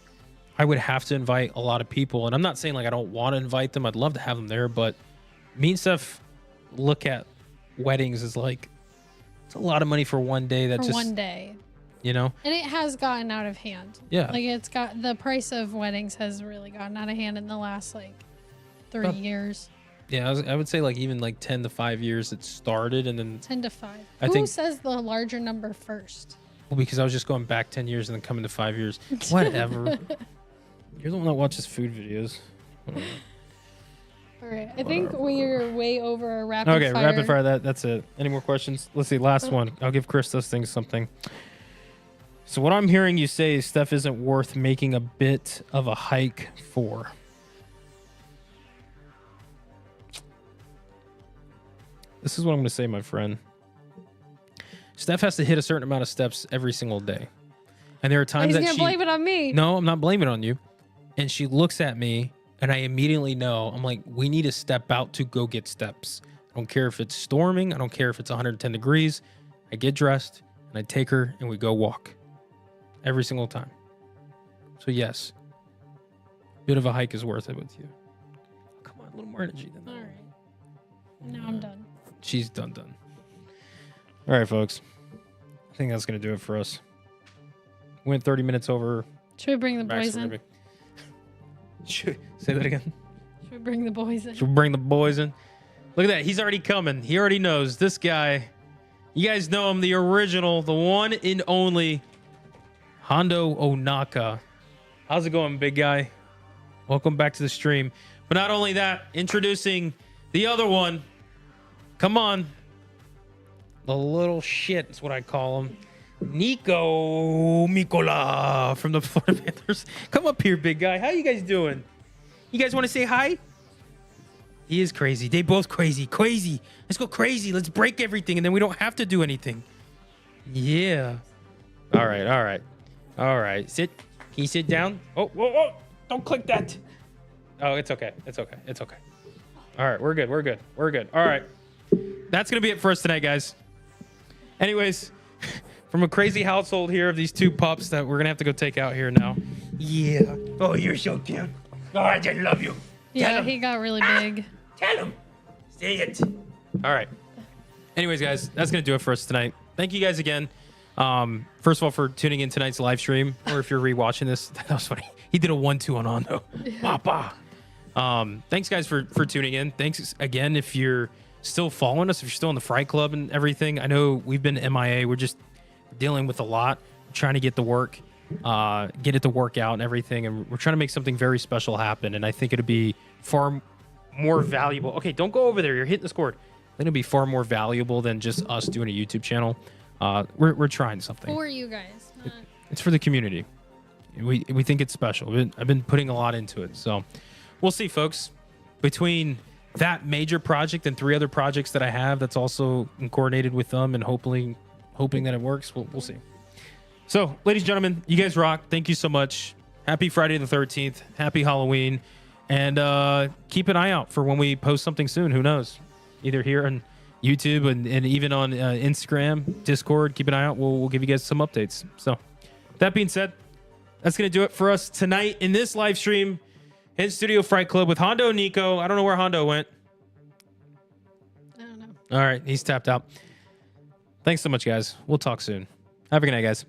I would have to invite a lot of people. And I'm not saying I don't want to invite them. I'd love to have them there, but me and Steph look at weddings as it's a lot of money for one day. One day. And it has gotten out of hand. Yeah. The price of weddings has really gotten out of hand in the last 3 years. Yeah, I would say even 10 to 5 years it started, and then 10 to 5. Who think says the larger number first? Well, because I was just going back 10 years and then coming to 5 years. Whatever. You're the one that watches food videos. All right, I think we're way over our rapid fire. Okay, rapid fire. That's it. Any more questions? Let's see. Last one. I'll give Chris those things something. So what I'm hearing you say is Steph isn't worth making a bit of a hike for. This is what I'm going to say, my friend. Steph has to hit a certain amount of steps every single day. And there are times that she's going to blame it on me. No, I'm not blaming it on you. And she looks at me, and I immediately know, I'm like, we need to step out to go get steps. I don't care if it's storming. I don't care if it's 110 degrees. I get dressed, and I take her, and we go walk. Every single time. So, yes. A bit of a hike is worth it with you. Come on, a little more energy than that. All right. Now I'm done. She's done. All right, folks. I think that's going to do it for us. Went 30 minutes over. Should we bring the boys in? Say that again. Should we bring the boys in? Should we bring the boys in? Look at that. He's already coming. He already knows. This guy, you guys know him, the original, the one and only Hondo Onaka. How's it going, big guy? Welcome back to the stream. But not only that, introducing the other one. Come on. The little shit is what I call him. Nico Mikola from the Florida Panthers. Come up here, big guy. How you guys doing? You guys want to say hi? He is crazy. They both crazy. Crazy. Let's go crazy. Let's break everything, and then we don't have to do anything. Yeah. All right. All right. All right. Sit. Can you sit down? Oh, whoa, whoa. Don't click that. Oh, it's okay. It's okay. It's okay. All right. We're good. We're good. We're good. All right. That's going to be it for us tonight, guys. Anyways, from a crazy household here of these two pups that we're going to have to go take out here now. Yeah. Oh, you're so cute. Oh, I just love you. Yeah, he got really big. Tell him. Say it. All right. Anyways, guys, that's going to do it for us tonight. Thank you guys again. First of all, for tuning in tonight's live stream, or if you're rewatching this, that was funny. He did a 1-2 on Hondo. Papa. Thanks, guys, for tuning in. Thanks again if you're still following us, if you're still in the Fright Club and everything. I know we've been MIA. We're just dealing with a lot, trying to get the work, get it to work out and everything. And we're trying to make something very special happen. And I think it'd be far more valuable. Okay, don't go over there. You're hitting the score. I think it'd be far more valuable than just us doing a YouTube channel. We're trying something. For you guys. It's for the community. We think it's special. I've been putting a lot into it. So we'll see, folks. Between that major project and 3 other projects that I have that's also coordinated with them and hoping that it works, we'll see. So, ladies and gentlemen, you guys rock. Thank you so much. Happy Friday the 13th. Happy Halloween. And keep an eye out for when we post something soon. Who knows? Either here on YouTube and even on Instagram, Discord. Keep an eye out. We'll give you guys some updates. So, that being said, that's going to do it for us tonight in this live stream in Studio Fright Club with Hondo and Nico. I don't know where Hondo went. I don't know. All right. He's tapped out. Thanks so much, guys. We'll talk soon. Have a good night, guys.